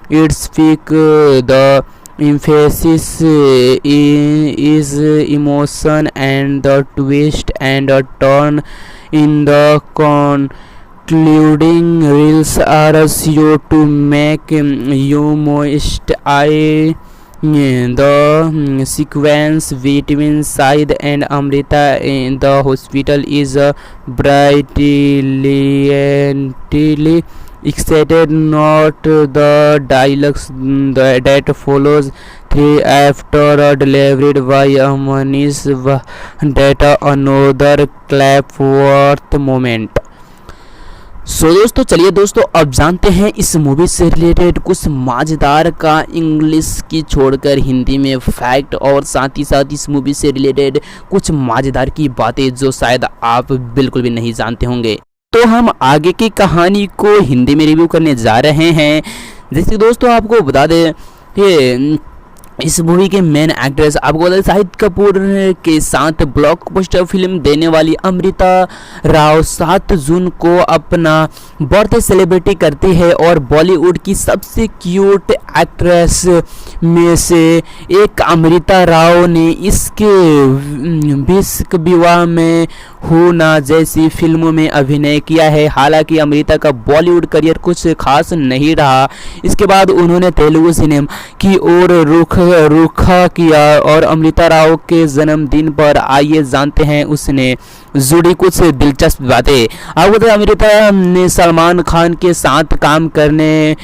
its peak. The emphasis is emotion and the twist and a turn in the concluding reels are sure to make you moist eye. The sequence between Shahid and Amrita in the hospital is brilliantly excited. Not the dialogues that follows through after delivered by Manish that another clapworth moment. दोस्तों चलिए दोस्तों अब जानते हैं इस movie से related कुछ मज़ेदार का इंग्लिश की छोड़कर हिंदी में फैक्ट, और साथ ही साथ इस मूवी से रिलेटेड कुछ मज़ेदार की बातें जो शायद आप बिल्कुल भी नहीं जानते होंगे। तो हम आगे की कहानी को हिंदी में रिव्यू करने जा रहे हैं। जैसे दोस्तों आपको बता दें कि इस मूवी के मेन एक्ट्रेस आपको बता दें शाहिद कपूर के साथ ब्लॉकबस्टर फिल्म देने वाली अमृता राव 7 जून को अपना बर्थडे सेलिब्रेट करती है और बॉलीवुड की सबसे क्यूट एक्ट्रेस में से एक अमृता राव ने इसके विश्क विवाह में हो ना जैसी फिल्मों में अभिनय किया है। हालांकि अमृता का बॉलीवुड करियर कुछ खास नहीं रहा। इसके बाद उन्होंने तेलुगु सिनेमा की ओर रुख किया और अमृता राव के जन्मदिन पर आइए जानते हैं उसने जुड़ी कुछ दिलचस्प बातें। आपको बता, अमृता ने सलमान खान के साथ काम करने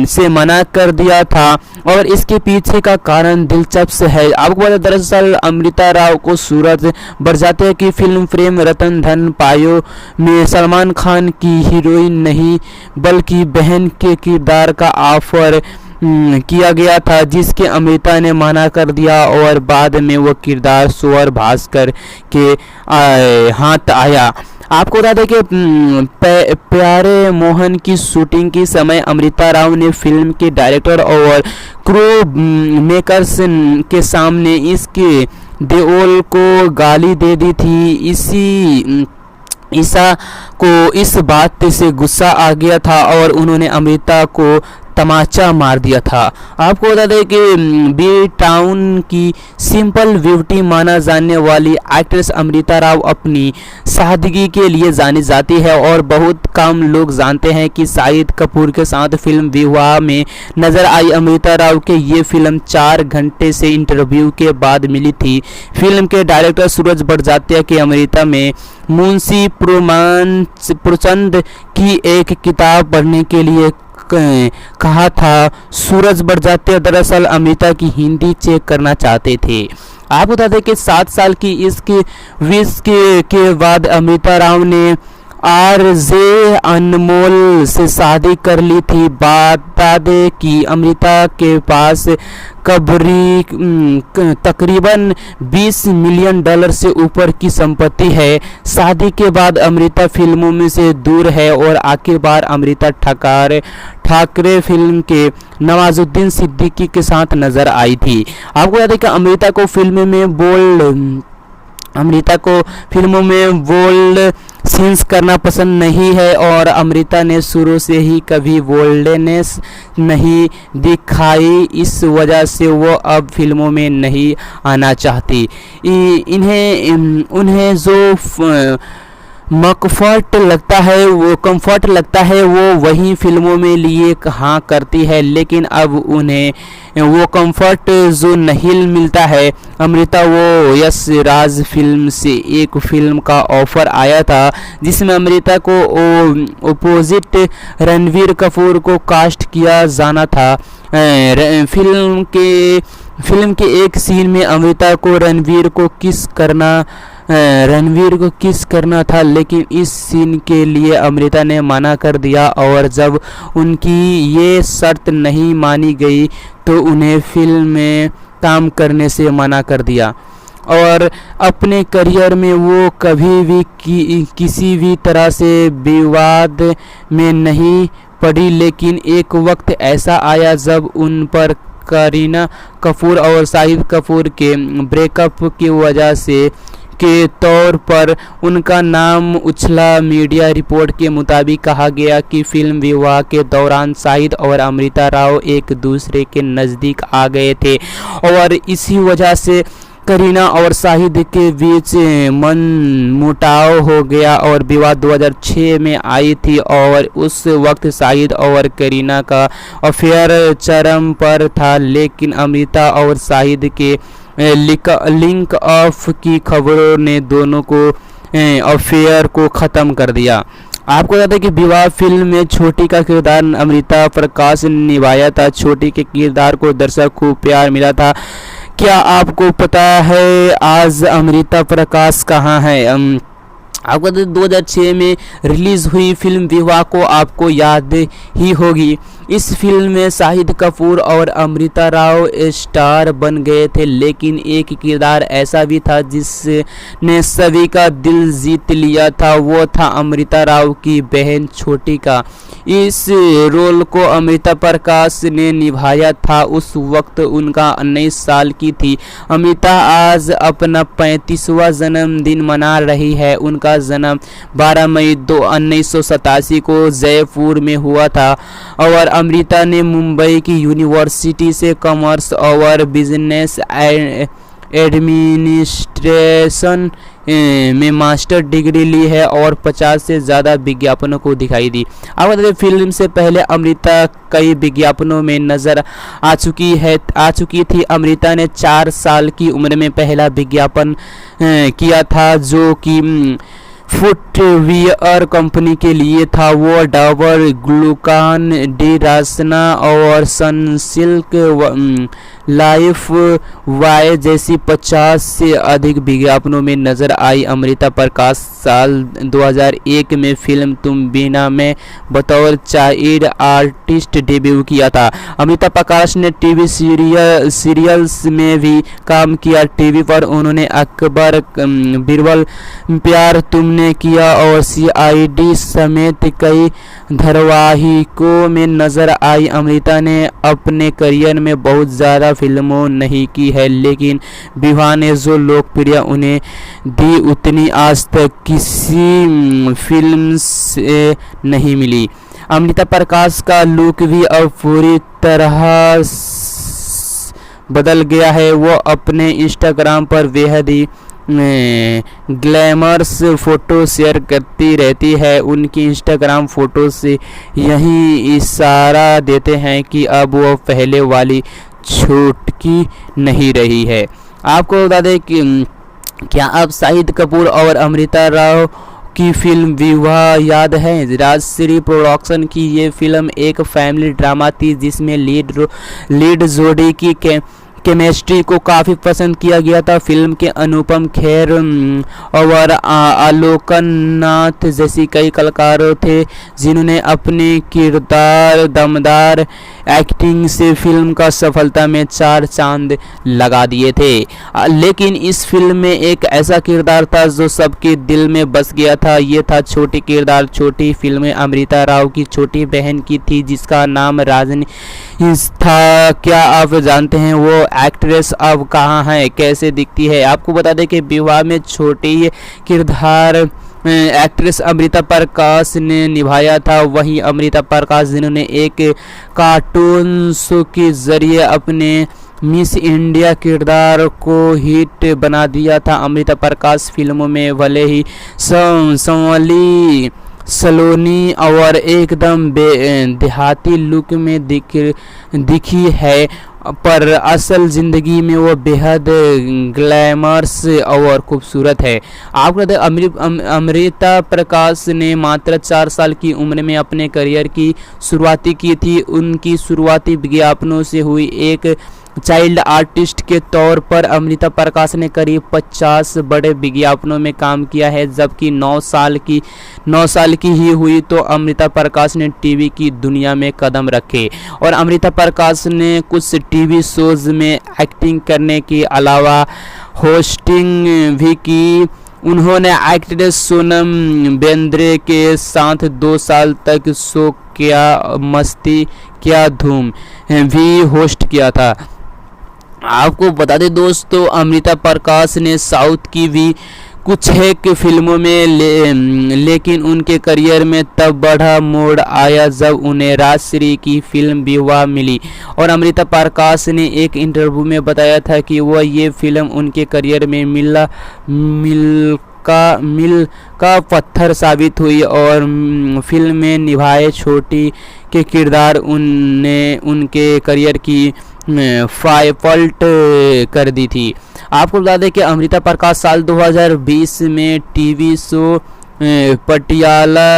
से मना कर दिया था और इसके पीछे का कारण दिलचस्प है। आपको बता, दरअसल अमृता राव को सूरज बरजात्या की फिल्म प्रेम रतन धन पायो में सलमान खान की हीरोइन नहीं बल्कि बहन के किरदार का ऑफर किया गया था, जिसके अमृता ने मना कर दिया और बाद में वो किरदार स्वर्ण भास्कर के हाथ आया। आपको बता दें कि प्यारे मोहन की शूटिंग के समय अमृता राव ने फिल्म के डायरेक्टर और क्रू मेकर्स के सामने इसके देओल को गाली दे दी थी। ईसा को इस बात से गुस्सा आ गया था और उन्होंने अमृता को तमाचा मार दिया था। आपको बता दें कि बी टाउन की सिंपल ब्यूटी माना जाने वाली एक्ट्रेस अमृता राव अपनी सादगी के लिए जानी जाती है और बहुत कम लोग जानते हैं कि शाहिद कपूर के साथ फिल्म विवाह में नजर आई अमृता राव के ये फिल्म 4 घंटे से इंटरव्यू के बाद मिली थी। फिल्म के डायरेक्टर सूरज बरजात्या के अमृता में मुंशी प्रेमचंद की एक किताब पढ़ने के लिए कहा था। सूरज बरजात्या दरअसल अमृता की हिंदी चेक करना चाहते थे। आप बता दें कि 7 साल की इसके विश के बाद अमृता राव ने आरजे अनमोल से शादी कर ली थी। बता दें कि अमृता के पास तकरीबन $20 मिलियन से ऊपर की संपत्ति है। शादी के बाद अमृता फिल्मों में से दूर है और आखिरकार अमृता ठाकरे फिल्म के नवाजुद्दीन सिद्दीकी के साथ नजर आई थी। आपको याद है कि अमृता को फिल्मों में बोल्ड सीन्स करना पसंद नहीं है और अमृता ने शुरू से ही कभी बोल्डनेस नहीं दिखाई। इस वजह से वो अब फिल्मों में नहीं आना चाहती। उन्हें जो कंफर्ट लगता है वो वही फिल्मों में लिए हाँ करती है, लेकिन अब उन्हें वो कंफर्ट जो नहीं मिलता है। अमृता वो यश राज फिल्म से एक फिल्म का ऑफर आया था जिसमें अमृता को अपोजिट रणवीर कपूर को कास्ट किया जाना था। फिल्म के एक सीन में अमृता को रणवीर को किस करना था, लेकिन इस सीन के लिए अमृता ने मना कर दिया और जब उनकी ये शर्त नहीं मानी गई तो उन्हें फिल्म में काम करने से मना कर दिया। और अपने करियर में वो कभी भी किसी भी तरह से विवाद में नहीं पड़ी, लेकिन एक वक्त ऐसा आया जब उन पर करीना कपूर और शाहिद कपूर के ब्रेकअप की वजह से के तौर पर उनका नाम उछला। मीडिया रिपोर्ट के मुताबिक कहा गया कि फिल्म विवाह के दौरान शाहिद और अमृता राव एक दूसरे के नज़दीक आ गए थे और इसी वजह से करीना और शाहिद के बीच मनमुटाव हो गया और विवाद 2006 में आई थी और उस वक्त शाहिद और करीना का अफेयर चरम पर था, लेकिन अमृता और शाहिद के लिंक ऑफ की खबरों ने दोनों को अफेयर को ख़त्म कर दिया। आपको याद है कि विवाह फिल्म में छोटी का किरदार अमृता प्रकाश ने निभाया था। छोटी के किरदार को दर्शक को प्यार मिला था। क्या आपको पता है आज अमृता प्रकाश कहाँ है? आपको 2006 में रिलीज़ हुई फिल्म विवाह को आपको याद ही होगी। इस फिल्म में शाहिद कपूर और अमृता राव स्टार बन गए थे, लेकिन एक किरदार ऐसा भी था जिसने सभी का दिल जीत लिया था, वो था अमृता राव की बहन छोटी का। इस रोल को अमृता प्रकाश ने निभाया था। उस वक्त उनका 19 साल की थी। अमृता आज अपना 35वां जन्मदिन मना रही है। उनका जन्म 12 मई 1987 को जयपुर में हुआ था और अमृता ने मुंबई की यूनिवर्सिटी से कॉमर्स और बिजनेस एडमिनिस्ट्रेशन में मास्टर डिग्री ली है और 50 से ज़्यादा विज्ञापनों को दिखाई दी। आप बता दें फिल्म से पहले अमृता कई विज्ञापनों में नज़र आ चुकी थी। अमृता ने 4 साल की उम्र में पहला विज्ञापन किया था जो कि फुटवियर कंपनी के लिए था। वो डाबर ग्लूकान डी रासना और सनसिल्क लाइफ वाई जैसी 50 से अधिक विज्ञापनों में नजर आई। अमृता प्रकाश साल 2001 में फिल्म तुम बिना में बतौर चाइल्ड आर्टिस्ट डेब्यू किया था। अमृता प्रकाश ने टीवी सीरियल्स में भी काम किया। टीवी पर उन्होंने अकबर बिरबल, प्यार तुमने किया और CID समेत कई धारावाहिकों में नजर आई। अमृता ने अपने करियर में बहुत ज़्यादा फिल्मों नहीं की है, लेकिन विवाह ने जो लोकप्रिय उन्हें दी उतनी आज तक किसी फिल्म से नहीं मिली। अमृता प्रकाश का लुक भी अब पूरी तरह बदल गया है। वो अपने इंस्टाग्राम पर बेहद ही ग्लैमरस फ़ोटो शेयर करती रहती है। उनकी इंस्टाग्राम फ़ोटो से यही इशारा देते हैं कि अब वो पहले वाली छूटकी नहीं रही है। आपको बता दें कि क्या आप शाहिद कपूर और अमृता राव की फिल्म विवाह याद है? राजश्री प्रोडक्शन की ये फिल्म एक फैमिली ड्रामा थी जिसमें लीड जोड़ी की केमिस्ट्री को काफ़ी पसंद किया गया था। फिल्म के अनुपम खेर और आलोकनाथ जैसी कई कलाकारों थे जिन्होंने अपने किरदार दमदार एक्टिंग से फिल्म का सफलता में 4 चांद लगा दिए थे। लेकिन इस फिल्म में एक ऐसा किरदार था जो सबके दिल में बस गया था। ये था छोटी किरदार। छोटी फिल्म अमृता राव की छोटी बहन की थी जिसका नाम राजनी था। क्या आप जानते हैं वो एक्ट्रेस अब कहाँ है, कैसे दिखती है? आपको बता दें कि विवाह में छोटी किरदार एक्ट्रेस अमृता प्रकाश ने निभाया था। वहीं अमृता प्रकाश जिन्होंने एक कार्टून शो के जरिए अपने मिस इंडिया किरदार को हिट बना दिया था। अमृता प्रकाश फिल्मों में भले ही संवली सलोनी और एकदम देहाती लुक में दिखी है, पर असल ज़िंदगी में वो बेहद ग्लैमरस और खूबसूरत है। आपको अमृता प्रकाश ने मात्र 4 साल की उम्र में अपने करियर की शुरुआती की थी। उनकी शुरुआती विज्ञापनों से हुई एक चाइल्ड आर्टिस्ट के तौर पर अमृता प्रकाश ने करीब 50 बड़े विज्ञापनों में काम किया है। जबकि 9 साल की ही हुई तो अमृता प्रकाश ने टीवी की दुनिया में कदम रखे और अमृता प्रकाश ने कुछ टीवी शोज में एक्टिंग करने के अलावा होस्टिंग भी की। उन्होंने एक्ट्रेस सोनम बेंद्रे के साथ 2 साल तक शो क्या मस्ती क्या धूम भी होस्ट किया था। आपको बता दें दोस्तों, अमृता प्रकाश ने साउथ की भी कुछ एक फिल्मों में लेकिन उनके करियर में तब बड़ा मोड़ आया जब उन्हें राजश्री की फिल्म विवाह मिली। और अमृता प्रकाश ने एक इंटरव्यू में बताया था कि वह ये फिल्म उनके करियर में मील का पत्थर साबित हुई और फिल्म में निभाए छोटी के किरदार उनके करियर की पलट कर दी थी। आपको बता दें कि अमृता प्रकाश साल 2020 में टीवी शो पटियाला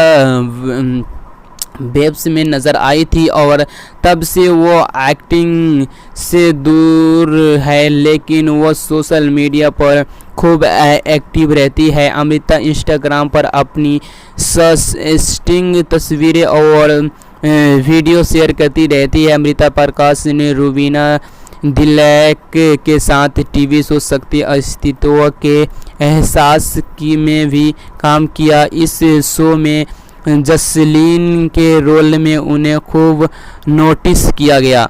वेब्स में नज़र आई थी और तब से वो एक्टिंग से दूर है, लेकिन वो सोशल मीडिया पर खूब एक्टिव रहती है। अमृता इंस्टाग्राम पर अपनी सस्टिंग तस्वीरें और वीडियो शेयर करती रहती है। अमृता प्रकाश ने रूबीना दिलैक के साथ टीवी शो शक्ति अस्तित्व के एहसास की में भी काम किया। इस शो में जसलीन के रोल में उन्हें खूब नोटिस किया गया।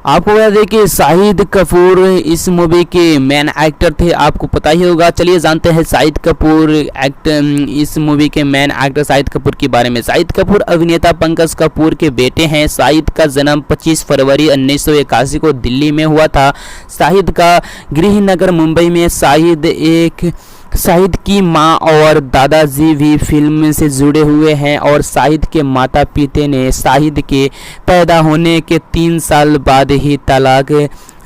आपको बता दें कि शाहिद कपूर इस मूवी के मेन एक्टर थे, आपको पता ही होगा। चलिए जानते हैं शाहिद कपूर इस मूवी के मेन एक्टर शाहिद कपूर के बारे में। शाहिद कपूर अभिनेता पंकज कपूर के बेटे हैं। शाहिद का जन्म 25 फरवरी 1981 को दिल्ली में हुआ था। शाहिद का गृह नगर मुंबई में। शाहिद एक शाहिद की मां और दादाजी भी फिल्म से जुड़े हुए हैं और शाहिद के माता पिता ने शाहिद के पैदा होने के 3 साल बाद ही तलाक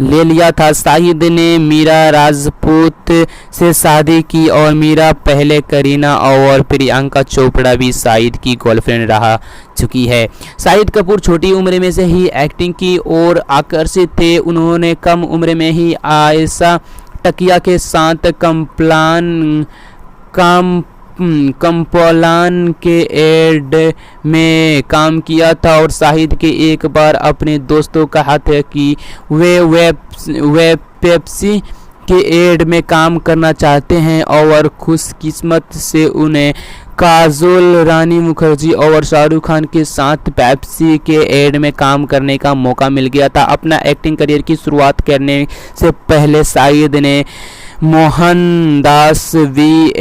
ले लिया था। शाहिद ने मीरा राजपूत से शादी की और मीरा पहले करीना और प्रियंका चोपड़ा भी शाहिद की गर्लफ्रेंड रहा चुकी है। शाहिद कपूर छोटी उम्र में से ही एक्टिंग की ओर आकर्षित थे। उन्होंने कम उम्र में ही आयशा टकिया के साथ कम्प्लान के एड में काम किया था और शाहिद के एक बार अपने दोस्तों कहा था कि वे पेप्सी के एड में काम करना चाहते हैं और खुशकिस्मत से उन्हें काजोल रानी मुखर्जी और शाहरुख खान के साथ पेप्सी के एड में काम करने का मौका मिल गया था। अपना एक्टिंग करियर की शुरुआत करने से पहले शाहिद ने मोहनदास VALLB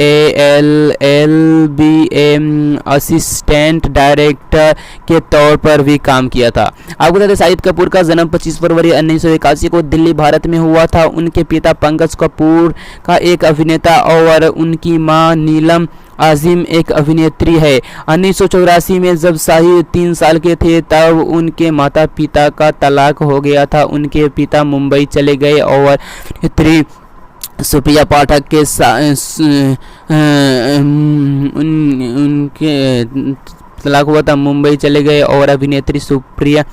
असिस्टेंट डायरेक्टर के तौर पर भी काम किया था। आपको बता दें शाहिद कपूर का जन्म 25 फरवरी 1981 को दिल्ली भारत में हुआ था। उनके पिता पंकज कपूर का एक अभिनेता और उनकी मां नीलम आजिम एक अभिनेत्री है। 1984 में जब शाहिद 3 साल के थे तब उनके माता पिता का तलाक हो गया था। उनके पिता मुंबई चले गए और अभिनेत्री सुप्रिया पाठक के उनके तलाक हुआ था। मुंबई चले गए और अभिनेत्री सुप्रिया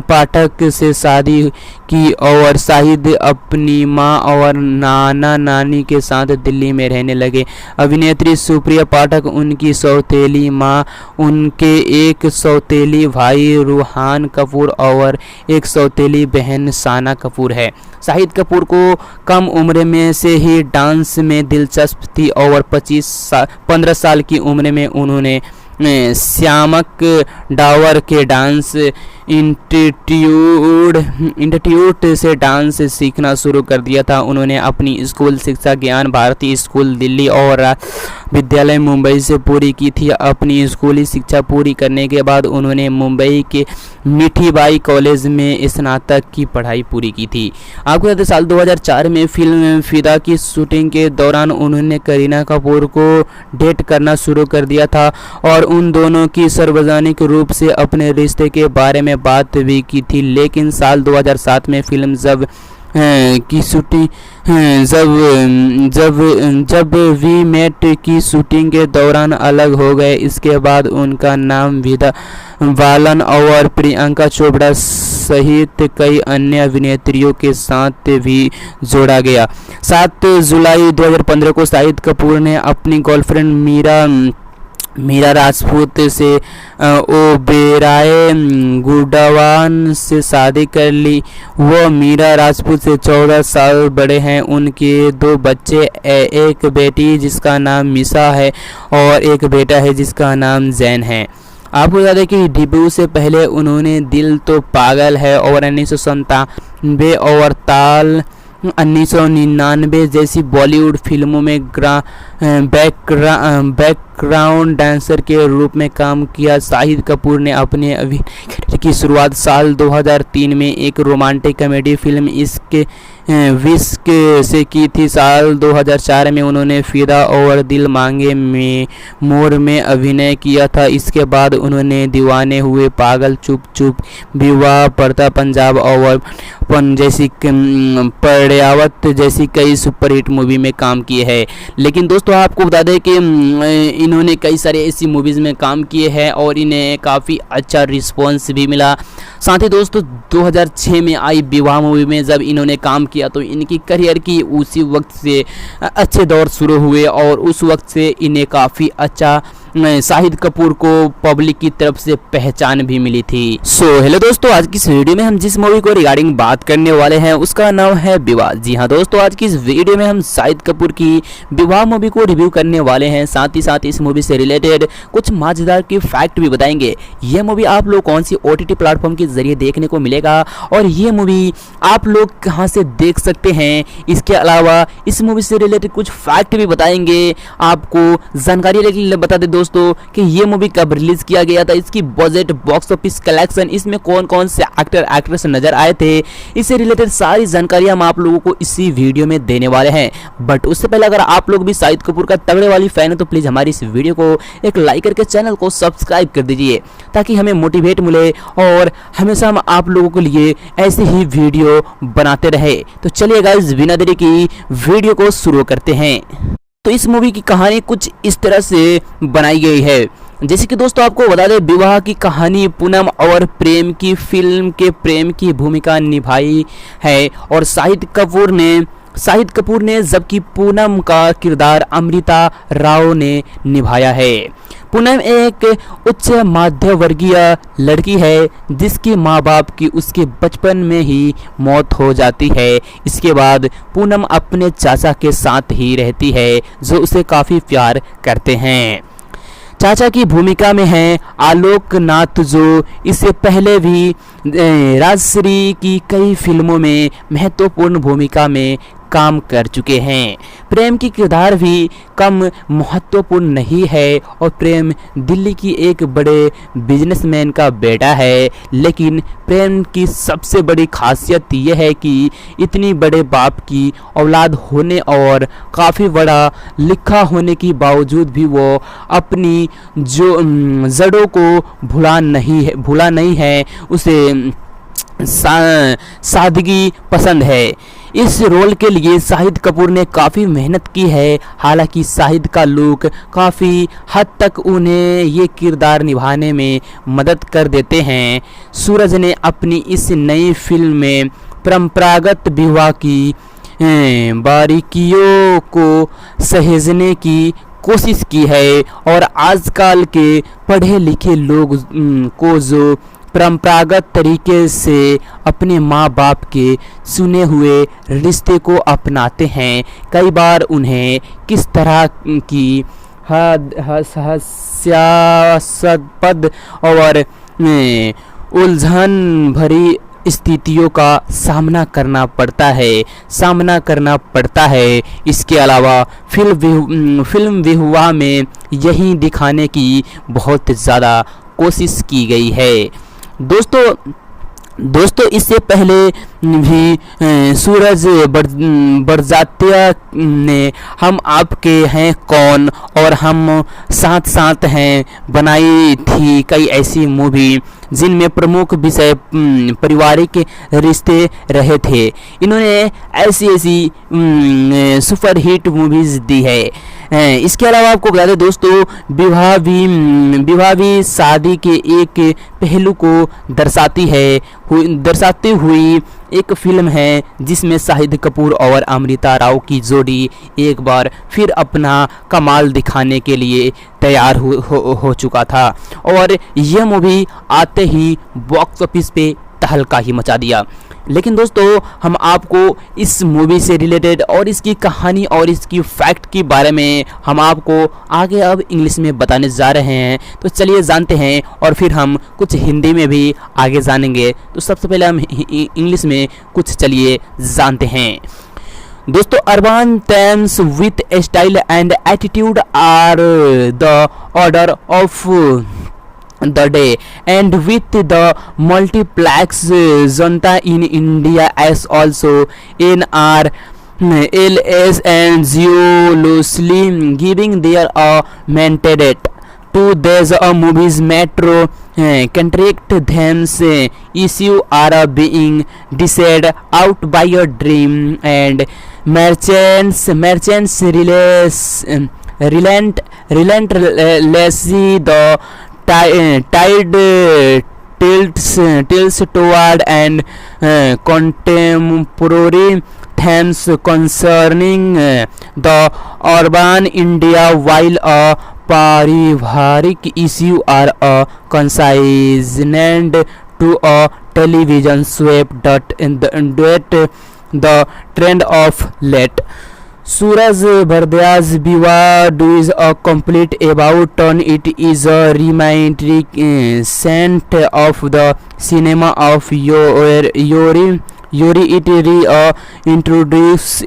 पाठक से शादी की और शाहिद अपनी मां और नाना नानी के साथ दिल्ली में रहने लगे। अभिनेत्री सुप्रिया पाठक उनकी सौतेली मां, उनके एक सौतेली भाई रूहान कपूर और एक सौतेली बहन साना कपूर है। शाहिद कपूर को कम उम्र में से ही डांस में दिलचस्पी थी और 15 साल की उम्र में उन्होंने श्यामक डावर के डांस इंस्टीट्यूट से डांस सीखना शुरू कर दिया था। उन्होंने अपनी स्कूल शिक्षा ज्ञान भारती स्कूल दिल्ली और विद्यालय मुंबई से पूरी की थी। अपनी स्कूली शिक्षा पूरी करने के बाद उन्होंने मुंबई के मीठीबाई कॉलेज में स्नातक की पढ़ाई पूरी की थी। आपको याद है साल 2004 में फिल्म फिदा की शूटिंग के दौरान उन्होंने करीना कपूर को डेट करना शुरू कर दिया था और उन दोनों की सार्वजनिक रूप से अपने रिश्ते के बारे में बात भी की थी। लेकिन साल 2007 में फिल्म जब वी मेट की शूटिंग के दौरान अलग हो गए। इसके बाद उनका नाम विदा बालन और प्रियंका चोपड़ा सहित कई अन्य अभिनेत्रियों के साथ भी जोड़ा गया। 7 जुलाई 2015 को शाहिद कपूर ने अपनी गर्लफ्रेंड मीरा राजपूत से ओबेराय गुडवान से शादी कर ली। वो मीरा राजपूत से 14 साल बड़े हैं। उनके 2 बच्चे, एक बेटी जिसका नाम मिशा है और एक बेटा है जिसका नाम जैन है। आपको बता दें कि डेब्यू से पहले उन्होंने दिल तो पागल है और 1997 और ताल 1999 जैसी बॉलीवुड फिल्मों में बैकग्राउंड डांसर के रूप में काम किया। शाहिद कपूर ने अपने अभिनय की शुरुआत साल 2003 में एक रोमांटिक कॉमेडी फिल्म इश्क विश्क से की थी। साल 2004 में उन्होंने फिदा और दिल मांगे में मोर में अभिनय किया था। इसके बाद उन्होंने दीवाने हुए, पागल, चुप चुप, विवाह, पर्दा पंजाब और पन जैसी पर्यावत जैसी कई सुपरहिट मूवी में काम किए हैं। लेकिन दोस्तों आपको बता दें कि इन्होंने कई सारे ऐसी मूवीज़ में काम किए हैं और इन्हें काफ़ी अच्छा रिस्पॉन्स भी मिला। साथ ही दोस्तों 2006 में आई विवाह मूवी में जब इन्होंने काम किया तो इनकी करियर की उसी वक्त से अच्छे दौर शुरू हुए और उस वक्त से इन्हें काफ़ी अच्छा शाहिद कपूर को पब्लिक की तरफ से पहचान भी मिली थी। हेलो दोस्तों, आज की इस वीडियो में हम जिस मूवी को रिगार्डिंग बात करने वाले हैं उसका नाम है विवाह। जी हाँ दोस्तों, आज की इस वीडियो में हम शाहिद कपूर की विवाह मूवी को रिव्यू करने वाले हैं। साथ ही साथ इस मूवी से रिलेटेड कुछ मजेदार की फैक्ट भी बताएंगे। यह मूवी आप लोग कौन सी OTT प्लेटफॉर्म के जरिए देखने को मिलेगा और ये मूवी आप लोग कहां से देख सकते हैं। इसके अलावा इस मूवी से रिलेटेड कुछ फैक्ट भी बताएंगे, आपको जानकारी बता दें दोस्तों दोस्तों कि ये मूवी कब रिलीज किया गया था, इसकी बजट, बॉक्स ऑफिस कलेक्शन, इसमें कौन कौन से एक्टर एक्ट्रेस नजर आए थे, इससे रिलेटेड सारी जानकारी हम आप लोगों को इसी वीडियो में देने वाले हैं। बट उससे पहले अगर आप लोग भी शाहिद कपूर का तगड़े वाली फैन है तो प्लीज हमारी इस वीडियो को एक लाइक करके चैनल को सब्सक्राइब कर दीजिए ताकि हमें मोटिवेट मिले और हमेशा हम आप लोगों के लिए ऐसे ही वीडियो बनाते रहे। तो चलिए गाइस, बिना देरी की वीडियो को शुरू करते हैं। तो इस मूवी की कहानी कुछ इस तरह से बनाई गई है, जैसे कि दोस्तों आपको बता दें, विवाह की कहानी पूनम और प्रेम की फिल्म के प्रेम की भूमिका निभाई है और शाहिद कपूर ने जबकि पूनम का किरदार अमृता राव ने निभाया है। पूनम एक उच्च मध्य वर्गीय लड़की है जिसके माँ बाप की उसके बचपन में ही मौत हो जाती है। इसके बाद पूनम अपने चाचा के साथ ही रहती है जो उसे काफ़ी प्यार करते हैं। चाचा की भूमिका में हैं आलोक नाथ जो इससे पहले भी राजश्री की कई फिल्मों में महत्वपूर्ण भूमिका में काम कर चुके हैं। प्रेम की किरदार भी कम महत्वपूर्ण नहीं है और प्रेम दिल्ली की एक बड़े बिजनेसमैन का बेटा है, लेकिन प्रेम की सबसे बड़ी खासियत यह है कि इतनी बड़े बाप की औलाद होने और काफ़ी बड़ा लिखा होने के बावजूद भी वो अपनी जो जड़ों को भुला नहीं है, उसे सादगी पसंद है। इस रोल के लिए शाहिद कपूर ने काफ़ी मेहनत की है। हालांकि शाहिद का लुक काफ़ी हद तक उन्हें ये किरदार निभाने में मदद कर देते हैं। सूरज ने अपनी इस नई फिल्म में परंपरागत विवाह की बारीकियों को सहेजने की कोशिश की है और आजकल के पढ़े लिखे लोग को जो परंपरागत तरीके से अपने माँ बाप के चुने हुए रिश्ते को अपनाते हैं, कई बार उन्हें किस तरह की हास्यास्पद और उलझन भरी स्थितियों का सामना करना पड़ता है। इसके अलावा फिल्म विवाह में यही दिखाने की बहुत ज़्यादा कोशिश की गई है। दोस्तों इससे पहले भी सूरज बड़जात्या ने हम आपके हैं कौन और हम साथ साथ हैं बनाई थी कई ऐसी मूवी जिनमें प्रमुख विषय पारिवारिक रिश्ते रहे थे। इन्होंने ऐसी सुपरहिट मूवीज दी है। इसके अलावा आपको बता दें दोस्तों, विवाह भी शादी के एक पहलू को दर्शाती हुई एक फिल्म है जिसमें शाहिद कपूर और अमृता राव की जोड़ी एक बार फिर अपना कमाल दिखाने के लिए तैयार हो चुका था और यह मूवी आते ही बॉक्स ऑफिस पे तहलका ही मचा दिया। लेकिन दोस्तों हम आपको इस मूवी से रिलेटेड और इसकी कहानी और इसकी फैक्ट के बारे में हम आपको आगे अब इंग्लिश में बताने जा रहे हैं। तो चलिए जानते हैं और फिर हम कुछ हिंदी में भी आगे जानेंगे। तो सबसे पहले हम इंग्लिश में कुछ चलिए जानते हैं। दोस्तों, urban themes with style and attitude are the order of the day, and with the multiplex junta in India as also in our LS and zealously giving their mandate to these movies metro contract themes issue are being decided out by your dream and merchants relentlessly the tide tilts toward and contemporary themes concerning the urban India, while a parivarik issue are consigned to a television swept the trend of late. Suraj Bardya's Viva is a complete about turn. It is a reminiscent of the cinema of Yori. It introduce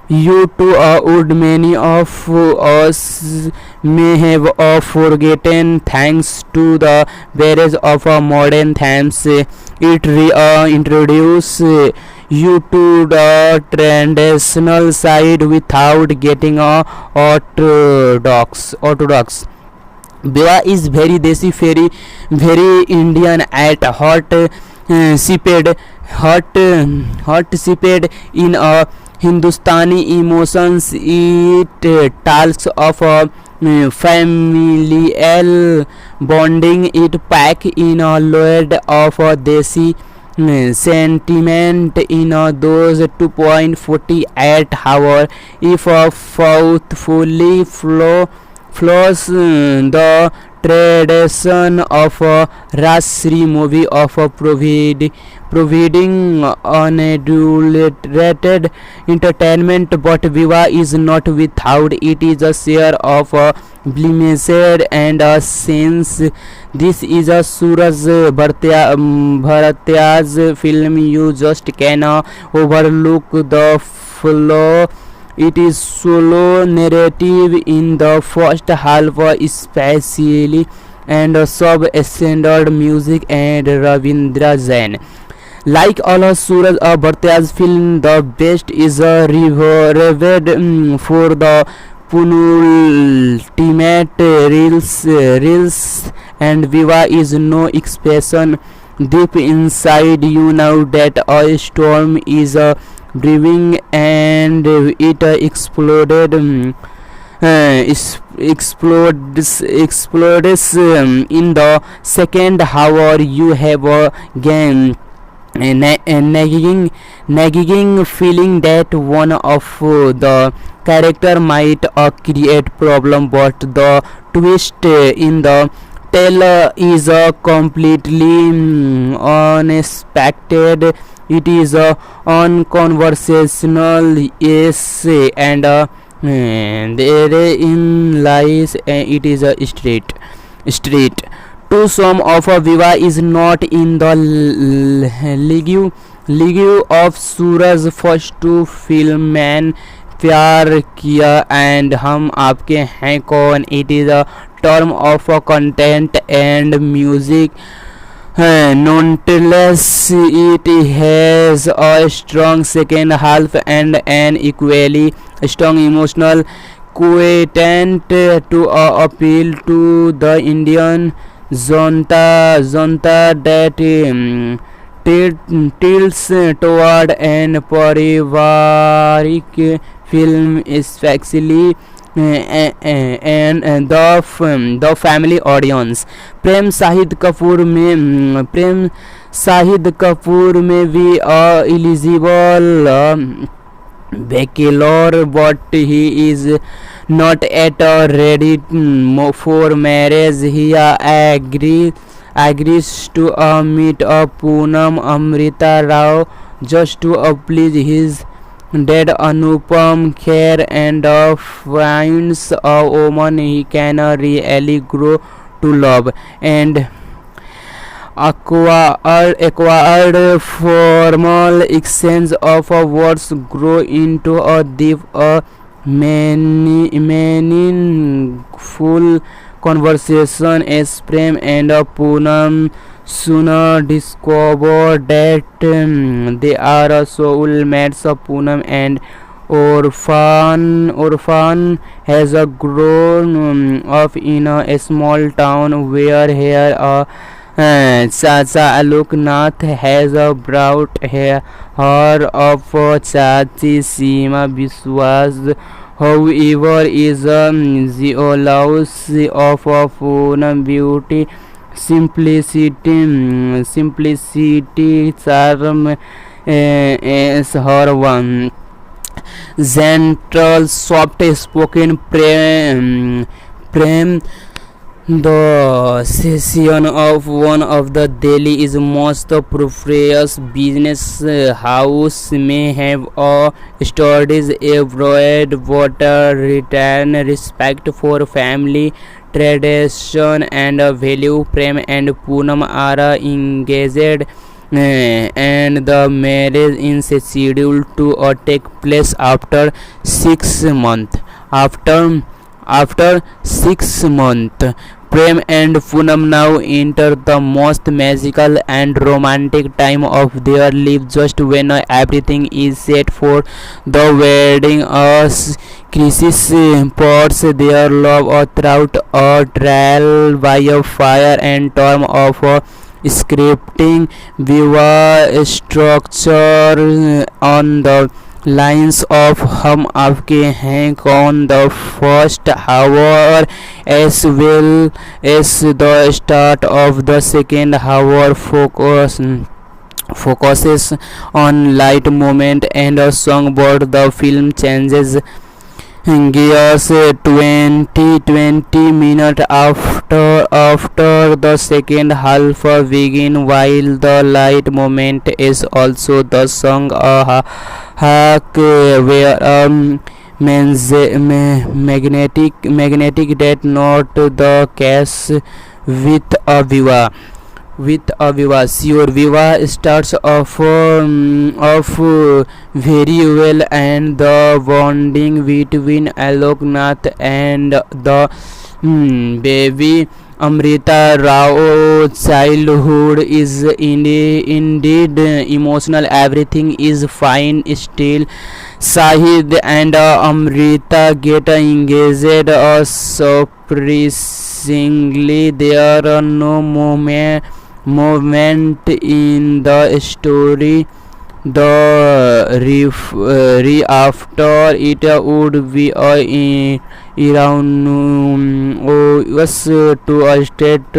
You too would many of us may have forgotten thanks to the barrage of modern themes. It introduces you to the traditional side without getting orthodox. Beva is very desi, very Indian at heart, hot, hot in a Hindustani emotions. It talks of a familial bonding. It pack in a load of a desi sentiment in those 2.48 hour. If faithfully flows the tradition of Rajshri movie of providing unadulterated entertainment, but Viva is not without it is a share of blemished and a sense. This is a Suraj Bharatia's film. You just cannot overlook the flow. It is solo narrative in the first half, especially, and sub-standard music and Ravindra Jain. Like all of Suraj Bhartia's film, the best is reserved for the penultimate reels, and Viva is no exception. Deep inside you know that a storm is brewing, and it explodes in the second hour. You have a game nagging feeling that one of the character might create problem, but the twist in the tale is completely unexpected. It is a unconversational essay, and therein lies it is a street to some of Viva is not in the league of Suraj first two film Man प्यार किया and हम आपके हैं कौन. It is a term of content and music. Nonetheless, it has a strong second half and an equally strong emotional quotient to appeal to the Indian Janata that tilts toward an पारिवारिक film, especially and the family audience. प्रेम शाहिद कपूर में भी eligible bachelor, but he is not yet ready for marriage. He agrees to meet Poonam Amrita Rao just to please his dad Anupam Kher, and finds a woman he can really grow to love, and acquired formal exchange of words grow into a deep meaningful conversation as Prem and Poonam soon discover that they are soulmates. Poonam and Orphan has grown up in a small town where her Chacha Aloknath has brought her of Chachi Seema Biswas. However, is zealous of Poonam beauty, simplicity, charm is her one gentle, soft-spoken Prem. The session of one of the Delhi is most prosperous business house may have studies abroad, but retain respect for family tradition and value. Prem and Poonam are engaged and the marriage is scheduled to take place after 6 months. After 6 months, Prem and Poonam now enter the most magical and romantic time of their lives, just when everything is set for the wedding. A crisis puts their love throughout a trial by a fire and storm of scripting. Viva structure on the lines of हम आपके हैं कौन, the first hour as well as the start of the second hour focuses on light moment and a song, but the film changes gears 20 minutes after the second half begin. While the light moment is also the song a hack where magnetic that not the case with a Viva. Sure, Viva starts off very well, and the bonding between Alok Nath and the baby Amrita Rao childhood is indeed emotional. Everything is fine. Still, Shahid and Amrita get engaged. Surprisingly, there are no moment in the story the after it would be around us to a state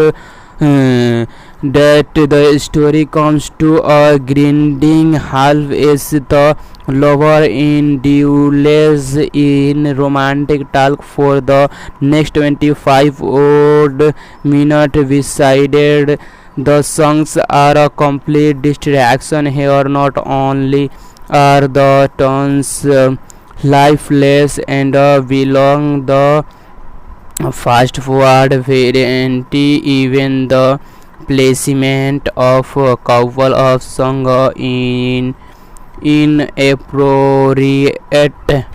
that the story comes to a grinding halt as the lover indulges in romantic talk for the next 25 odd minutes. Besides, the songs are a complete distraction here. Not only are the tones lifeless and belong the fast forward variant, even the placement of a couple of songs inappropriate.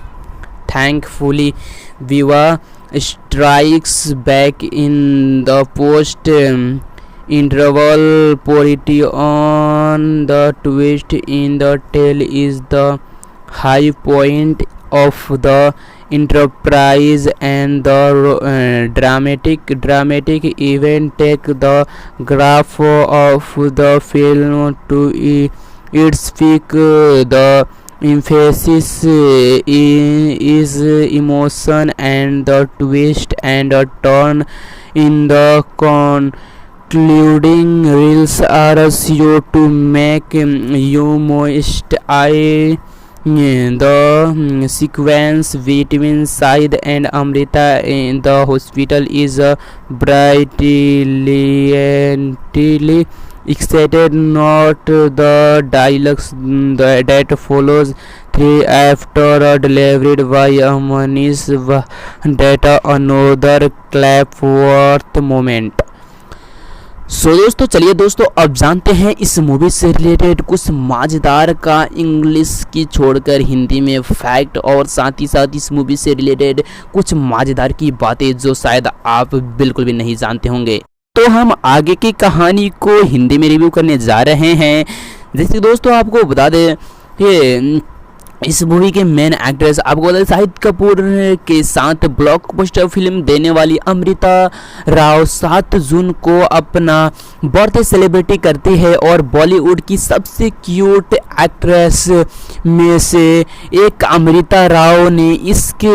Thankfully, Viva strikes back in the post interval parity on the twist in the tale is the high point of the enterprise, and the dramatic event take the graph of the film to its peak. The emphasis is emotion and the twist and a turn in the concluding reels are sure to make you moist eye. The sequence between Shahid and Amrita in the hospital is brilliantly excited. Not the dialogues that follows through after delivered by Manish that another clapworth moment. सो दोस्तों चलिए दोस्तों अब जानते हैं इस movie से related कुछ मज़ेदार का इंग्लिश की छोड़कर हिंदी में फैक्ट और साथ ही साथ इस मूवी से रिलेटेड कुछ मज़ेदार की बातें जो शायद आप बिल्कुल भी नहीं जानते होंगे। तो हम आगे की कहानी को हिंदी में रिव्यू करने जा रहे हैं। जैसे दोस्तों आपको बता दें कि इस मूवी के मेन एक्ट्रेस आपको बता दें शाहिद कपूर के साथ ब्लॉकबस्टर फिल्म देने वाली अमृता राव 7 जून को अपना बर्थडे सेलिब्रेटी करती है और बॉलीवुड की सबसे क्यूट एक्ट्रेस में से एक अमृता राव ने इसके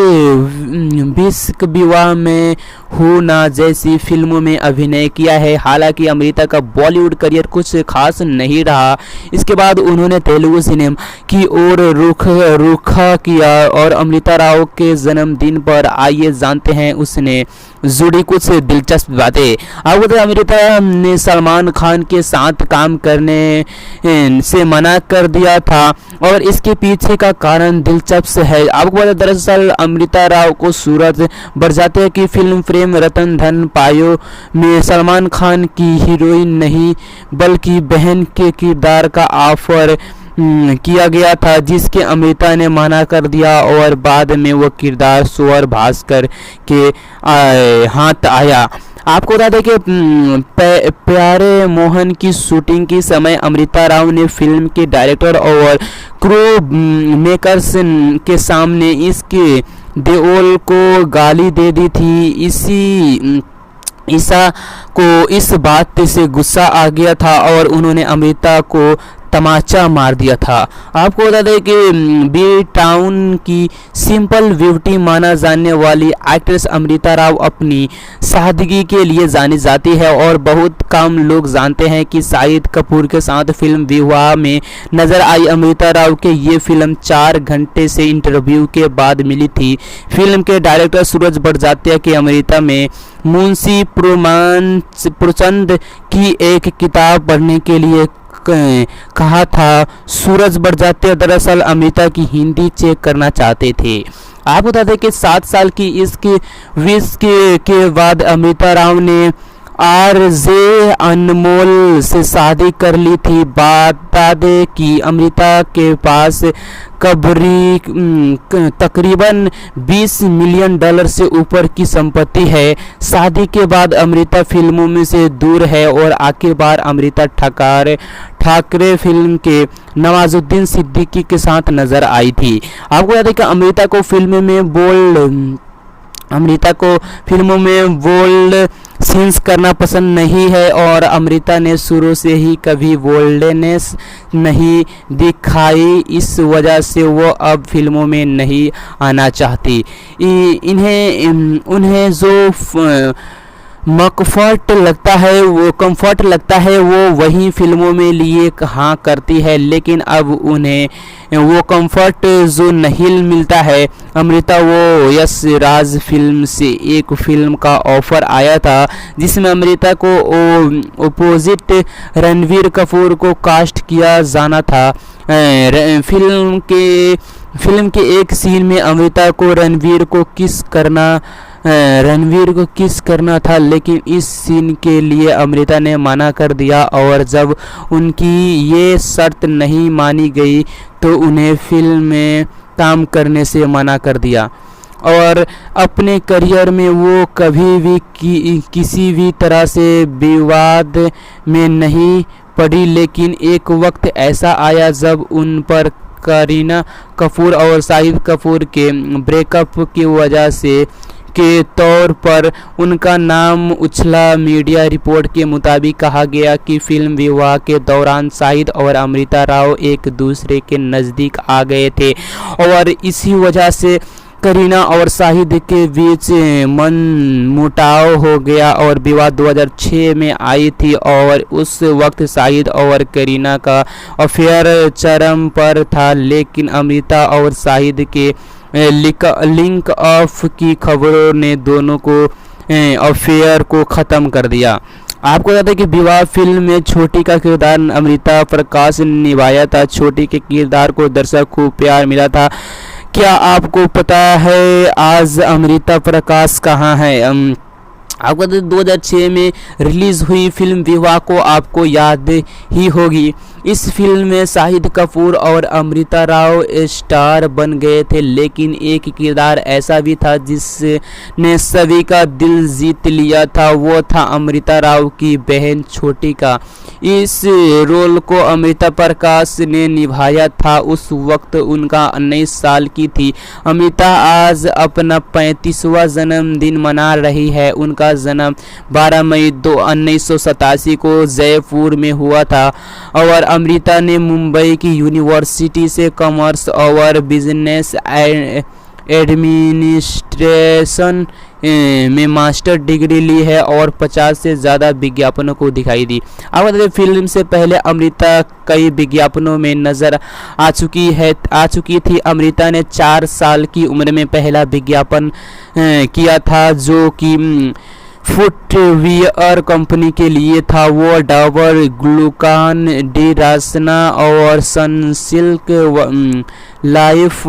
विश्क विवाह में हूँ ना जैसी फिल्मों में अभिनय किया है। हालांकि अमृता का बॉलीवुड करियर कुछ खास नहीं रहा। इसके बाद उन्होंने तेलुगु सिनेमा की ओर रुख रुखा किया और अमृता राव के जन्मदिन पर आइए जानते हैं उसने जुड़ी कुछ दिलचस्प बातें। आपको तो अमृता ने सलमान खान के साथ काम करने से मना कर दिया था और इसके पीछे का कारण दिलचस्प है। आपको पता दरअसल अमृता राव को सूरज बरजात्या की फिल्म प्रेम रतन धन पायो में सलमान खान की हीरोइन नहीं बल्कि बहन के किरदार का ऑफर किया गया था, जिसके अमृता ने मना कर दिया और बाद में वो किरदार स्वर भास्कर के हाथ आया। आपको बता दें कि प्यारे मोहन की शूटिंग के समय अमृता राव ने फिल्म के डायरेक्टर और क्रू मेकर्स के सामने इसके देओल को गाली दे दी थी। ईसा को इस बात से गुस्सा आ गया था और उन्होंने अमृता को तमाचा मार दिया था। आपको बता दें कि बी टाउन की सिंपल ब्यूटी माना जाने वाली एक्ट्रेस अमृता राव अपनी सादगी के लिए जानी जाती है और बहुत कम लोग जानते हैं कि शाहिद कपूर के साथ फिल्म विवाह में नजर आई अमृता राव के ये फिल्म 4 घंटे से इंटरव्यू के बाद मिली थी। फिल्म के डायरेक्टर सूरज बरजात्या की अमृता में मुंशी प्रेमचंद की एक किताब पढ़ने के लिए कहा था। सूरज बरजात्या दरअसल अमृता की हिंदी चेक करना चाहते थे। आप बता दें कि 7 साल की इसकी विश के बाद अमृता राव ने आरजे अनमोल से शादी कर ली थी। बता दें कि अमृता के पास तकरीबन $20 मिलियन से ऊपर की संपत्ति है। शादी के बाद अमृता फिल्मों में से दूर है और आखिर बार अमृता ठाकरे फिल्म के नवाजुद्दीन सिद्दीकी के साथ नजर आई थी। आपको याद है कि अमृता को फिल्मों में बोल्ड सीन्स करना पसंद नहीं है और अमृता ने शुरू से ही कभी बोल्डनेस नहीं दिखाई। इस वजह से वो अब फिल्मों में नहीं आना चाहती। उन्हें जो कंफर्ट लगता है वो वही फिल्मों में लिए कहा करती है, लेकिन अब उन्हें वो कंफर्ट जो नहीं मिलता है। अमृता वो यश राज फिल्म से एक फिल्म का ऑफर आया था जिसमें अमृता को अपोजिट रणवीर कपूर को कास्ट किया जाना था। फिल्म के एक सीन में अमृता को रणवीर को किस करना था, लेकिन इस सीन के लिए अमृता ने मना कर दिया और जब उनकी ये शर्त नहीं मानी गई तो उन्हें फिल्म में काम करने से मना कर दिया। और अपने करियर में वो कभी भी किसी भी तरह से विवाद में नहीं पड़ी, लेकिन एक वक्त ऐसा आया जब उन पर करीना कपूर और शाहिद कपूर के ब्रेकअप की वजह से के तौर पर उनका नाम उछला। मीडिया रिपोर्ट के मुताबिक कहा गया कि फिल्म विवाह के दौरान शाहिद और अमृता राव एक दूसरे के नज़दीक आ गए थे और इसी वजह से करीना और शाहिद के बीच मनमुटाव हो गया और विवाह 2006 में आई थी और उस वक्त शाहिद और करीना का अफेयर चरम पर था, लेकिन अमृता और शाहिद के लिंक ऑफ की खबरों ने दोनों को अफेयर को ख़त्म कर दिया। आपको बता दें कि विवाह फिल्म में छोटी का किरदार अमृता प्रकाश ने निभाया था। छोटी के किरदार को दर्शक को प्यार मिला था। क्या आपको पता है आज अमृता प्रकाश कहाँ है? आपको 2006 में रिलीज हुई फिल्म विवाह को आपको याद ही होगी। इस फिल्म में शाहिद कपूर और अमृता राव स्टार बन गए थे, लेकिन एक किरदार ऐसा भी था जिसने सभी का दिल जीत लिया था, वो था अमृता राव की बहन छोटी का। इस रोल को अमृता प्रकाश ने निभाया था। उस वक्त उनका 19 साल की थी। अमृता आज अपना 35वां जन्मदिन मना रही है। उनका जन्म 12 मई 1987 को जयपुर में हुआ था और अमृता ने मुंबई की यूनिवर्सिटी से कॉमर्स और बिजनेस एडमिनिस्ट्रेशन में मास्टर डिग्री ली है और 50 से ज़्यादा विज्ञापनों को दिखाई दी। अब बता दें फिल्म से पहले अमृता कई विज्ञापनों में नजर आ चुकी थी। अमृता ने 4 साल की उम्र में पहला विज्ञापन किया था जो कि फुटवियर कंपनी के लिए था। वो डाबर, ग्लूकान डी रासना और सनसिल्क लाइफ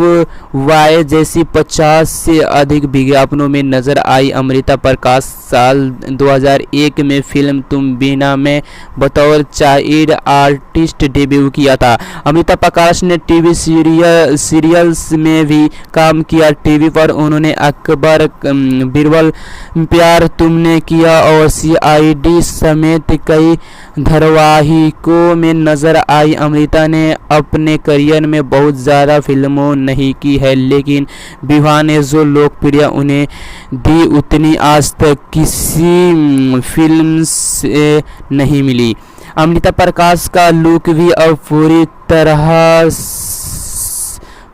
वाई जैसी 50 से अधिक विज्ञापनों में नजर आई। अमृता प्रकाश साल 2001 में फिल्म तुम बिना में बतौर चाइल्ड आर्टिस्ट डेब्यू किया था। अमृता प्रकाश ने टीवी सीरियल्स में भी काम किया। टीवी पर उन्होंने अकबर, बीरबल, प्यार तुमने किया और CID समेत कई धारावाहिकों में नजर आई। अमृता ने अपने करियर में बहुत ज़्यादा फिल्मों नहीं की है, लेकिन विवाह ने जो लोकप्रिय उन्हें दी उतनी आज तक किसी फिल्म से नहीं मिली। अमृता प्रकाश का लुक भी अब पूरी तरह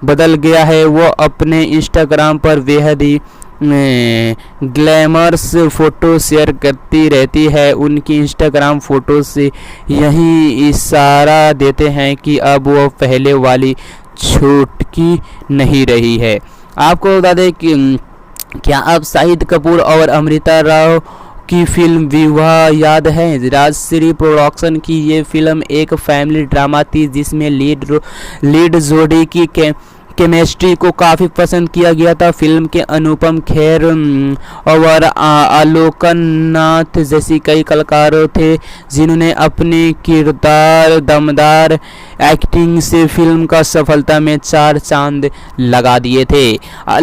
बदल गया है। वो अपने इंस्टाग्राम पर बेहद ही ग्लैमरस फ़ोटो शेयर करती रहती है। उनकी इंस्टाग्राम फ़ोटो से यही इशारा देते हैं कि अब वो पहले वाली छूटकी नहीं रही है। आपको बता दें कि क्या आप शाहिद कपूर और अमृता राव की फिल्म विवाह याद है? राजश्री प्रोडक्शन की ये फिल्म एक फैमिली ड्रामा थी जिसमें लीड जोड़ी की केमिस्ट्री को काफ़ी पसंद किया गया था। फिल्म के अनुपम खेर और आलोकन नाथ जैसी कई कलाकारों थे जिन्होंने अपने किरदार दमदार एक्टिंग से फिल्म का सफलता में 4 चांद लगा दिए थे।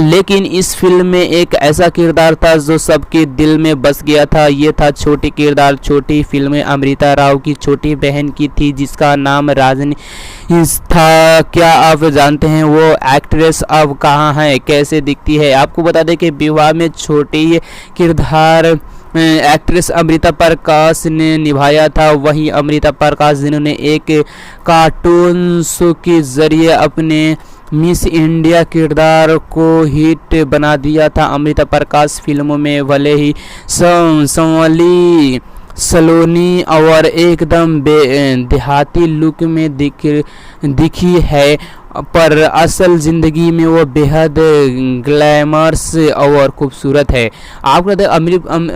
लेकिन इस फिल्म में एक ऐसा किरदार था जो सबके दिल में बस गया था। ये था छोटी किरदार। छोटी फिल्म अमृता राव की छोटी बहन की थी जिसका नाम राजनी था। क्या आप जानते हैं वो एक्ट्रेस अब कहाँ है, कैसे दिखती है? आपको बता दें कि विवाह में छोटी किरदार एक्ट्रेस अमृता प्रकाश ने निभाया था। वहीं अमृता प्रकाश जिन्होंने एक कार्टून शो के जरिए अपने मिस इंडिया किरदार को हिट बना दिया था। अमृता प्रकाश फिल्मों में भले ही संवली सलोनी और एकदम देहाती लुक में दिखी है, पर असल ज़िंदगी में वो बेहद ग्लैमरस और खूबसूरत है। आपको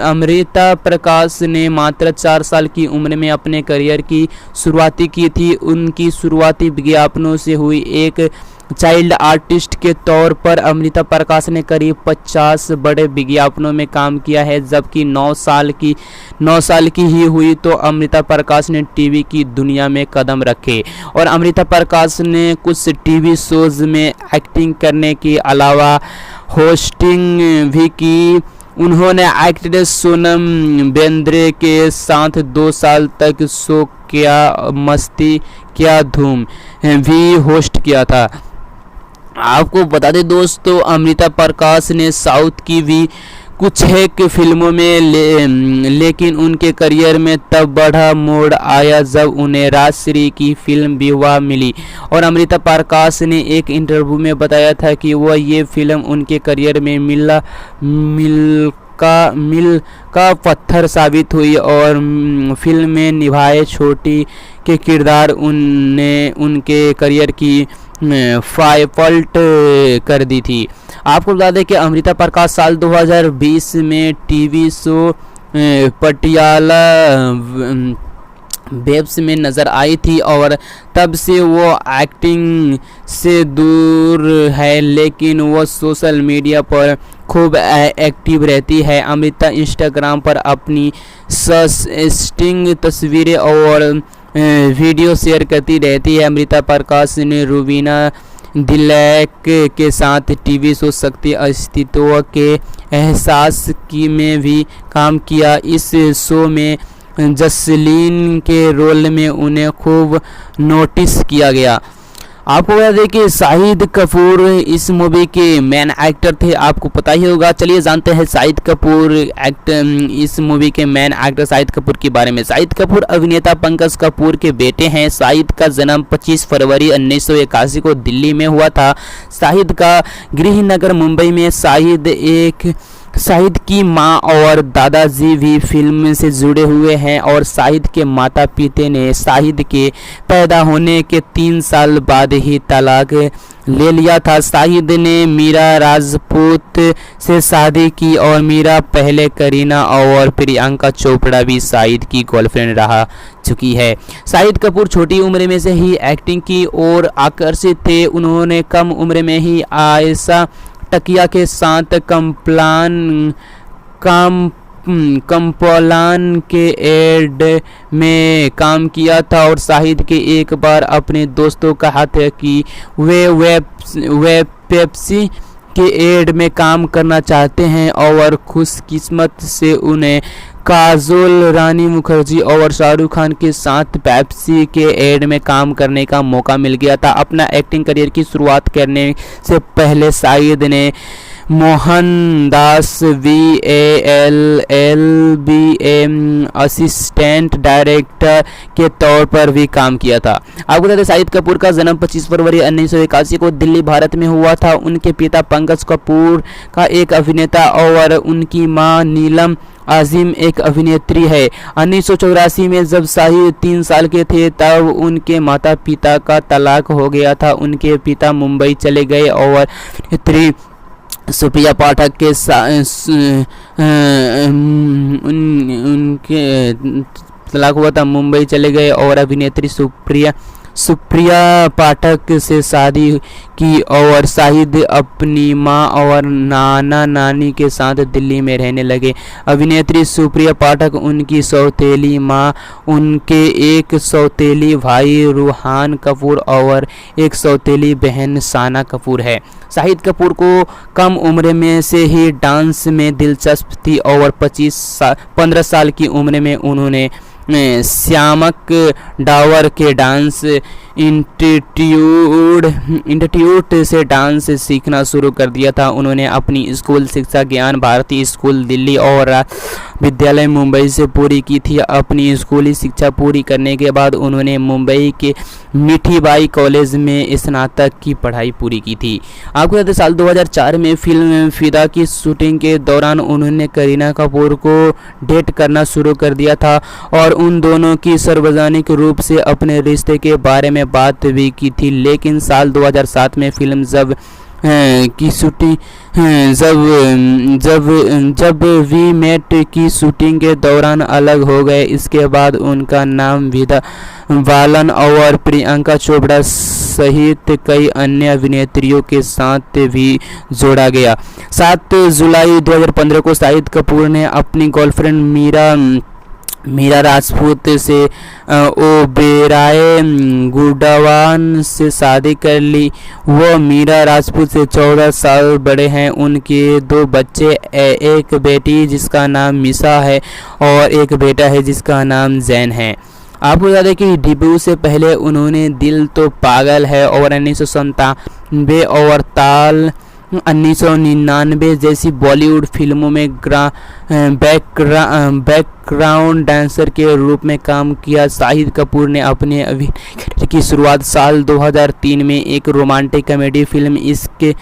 अमृता प्रकाश ने मात्र 4 साल की उम्र में अपने करियर की शुरुआती की थी। उनकी शुरुआती विज्ञापनों से हुई एक चाइल्ड आर्टिस्ट के तौर पर अमृता प्रकाश ने करीब 50 बड़े विज्ञापनों में काम किया है। जबकि 9 साल की ही हुई तो अमृता प्रकाश ने टीवी की दुनिया में कदम रखे और अमृता प्रकाश ने कुछ टीवी शोज में एक्टिंग करने के अलावा होस्टिंग भी की। उन्होंने एक्ट्रेस सोनम बेंद्रे के साथ 2 साल तक शो क्या मस्ती क्या धूम भी होस्ट किया था। आपको बता दें दोस्तों, अमृता प्रकाश ने साउथ की भी कुछ एक फिल्मों में लेकिन उनके करियर में तब बड़ा मोड़ आया जब उन्हें राजश्री की फिल्म विवाह मिली। और अमृता प्रकाश ने एक इंटरव्यू में बताया था कि वह ये फिल्म उनके करियर में मील का पत्थर साबित हुई और फिल्म में निभाए छोटी के किरदार उनके करियर की पलट कर दी थी। आपको बता दें कि अमृता प्रकाश साल 2020 में टीवी शो पटियाला वेब्स में नज़र आई थी और तब से वो एक्टिंग से दूर है, लेकिन वो सोशल मीडिया पर खूब एक्टिव रहती है। अमृता इंस्टाग्राम पर अपनी सस्टिंग तस्वीरें और वीडियो शेयर करती रहती है। अमृता प्रकाश ने रूबीना दिलैक के साथ टीवी शो शक्ति अस्तित्व के एहसास की में भी काम किया। इस शो में जसलीन के रोल में उन्हें खूब नोटिस किया गया। आपको बता दें कि शाहिद कपूर इस मूवी के मेन एक्टर थे, आपको पता ही होगा। चलिए जानते हैं शाहिद कपूर इस मूवी के मेन एक्टर शाहिद कपूर के बारे में। शाहिद कपूर अभिनेता पंकज कपूर के बेटे हैं। शाहिद का जन्म 25 फरवरी 1981 को दिल्ली में हुआ था। शाहिद का गृह नगर मुंबई में। शाहिद एक शाहिद की मां और दादाजी भी फिल्म से जुड़े हुए हैं और शाहिद के माता पिता ने शाहिद के पैदा होने के 3 साल बाद ही तलाक ले लिया था। शाहिद ने मीरा राजपूत से शादी की और मीरा पहले करीना और प्रियंका चोपड़ा भी शाहिद की गर्लफ्रेंड रहा चुकी है। शाहिद कपूर छोटी उम्र में से ही एक्टिंग की ओर आकर्षित थे। उन्होंने कम उम्र में ही आयशा टकिया के साथ कम्प्लान के एड में काम किया था और शाहिद के एक बार अपने दोस्तों कहा था कि वे पेप्सी के एड में काम करना चाहते हैं और खुशकिस्मत से उन्हें काजोल रानी मुखर्जी और शाहरुख खान के साथ पेप्सी के एड में काम करने का मौका मिल गया था। अपना एक्टिंग करियर की शुरुआत करने से पहले शाहिद ने मोहनदास VALL असिस्टेंट डायरेक्टर के तौर पर भी काम किया था। आपको बता दें शाहिद कपूर का जन्म 25 फरवरी 1981 को दिल्ली भारत में हुआ था। उनके पिता पंकज कपूर का एक अभिनेता और उनकी मां नीलम आजिम एक अभिनेत्री है। 1984 में जब शाहिद 3 साल के थे तब उनके माता पिता का तलाक हो गया था। उनके पिता मुंबई चले गए और अभिनेत्री सुप्रिया पाठक के उनके तलाक हुआ था। मुंबई चले गए और अभिनेत्री सुप्रिया पाठक से शादी की और शाहिद अपनी मां और नाना नानी के साथ दिल्ली में रहने लगे। अभिनेत्री सुप्रिया पाठक उनकी सौतेली मां, उनके एक सौतेली भाई रूहान कपूर और एक सौतेली बहन साना कपूर है। शाहिद कपूर को कम उम्र में से ही डांस में दिलचस्पी थी और 15 साल की उम्र में उन्होंने श्यामक डावर के डांस इंस्टीट्यूट से डांस सीखना शुरू कर दिया था। उन्होंने अपनी स्कूल शिक्षा ज्ञान भारती स्कूल दिल्ली और विद्यालय मुंबई से पूरी की थी। अपनी स्कूली शिक्षा पूरी करने के बाद उन्होंने मुंबई के मीठीबाई कॉलेज में स्नातक की पढ़ाई पूरी की थी। आपको बता दें साल 2004 में फिल्म फिदा की शूटिंग के दौरान उन्होंने करीना कपूर को डेट करना शुरू कर दिया था और उन दोनों की सार्वजनिक रूप से अपने रिश्ते के बारे में बात भी की थी। लेकिन साल 2007 में फिल्म की शूटिंग जब वी मेट की शूटिंग के दौरान अलग हो गए। इसके बाद उनका नाम विद्या बालन और प्रियंका चोपड़ा सहित कई अन्य अभिनेत्रियों के साथ भी जोड़ा गया। 7 जुलाई 2015 को शाहिद कपूर ने अपनी गर्लफ्रेंड मीरा राजपूत से ओबेराय गुडवान से शादी कर ली। वो मीरा राजपूत से 14 साल बड़े हैं। उनके 2 बच्चे, एक बेटी जिसका नाम मिशा है और एक बेटा है जिसका नाम जैन है। आपको बता दें कि डेब्यू से पहले उन्होंने दिल तो पागल है और 1997 और ताल 1999 जैसी बॉलीवुड फिल्मों में बैकग्राउंड डांसर के रूप में काम किया। शाहिद कपूर ने अपने अभिनय की शुरुआत साल 2003 में एक रोमांटिक कॉमेडी फिल्म इश्क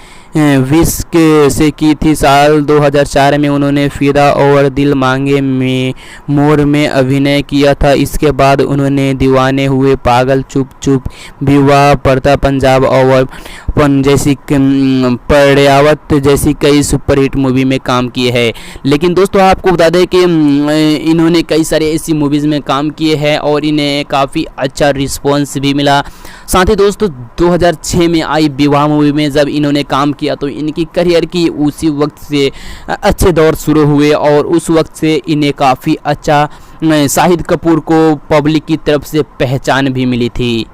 विश्क से की थी। साल 2004 में उन्होंने फिदा और दिल मांगे में मोर में अभिनय किया था। इसके बाद उन्होंने दीवाने हुए, पागल, चुप चुप, विवाह, पड़ता पंजाब और पन जैसी पर्यावत जैसी कई सुपरहिट मूवी में काम किए हैं। लेकिन दोस्तों आपको बता दें कि इन्होंने कई सारे ऐसी मूवीज़ में काम किए हैं और इन्हें काफ़ी अच्छा रिस्पॉन्स भी मिला। साथ ही दोस्तों 2006 में आई विवाह मूवी में जब इन्होंने काम किया तो इनकी करियर की उसी वक्त से अच्छे दौर शुरू हुए और उस वक्त से इन्हें काफ़ी अच्छा शाहिद कपूर को पब्लिक की तरफ से पहचान भी मिली थी।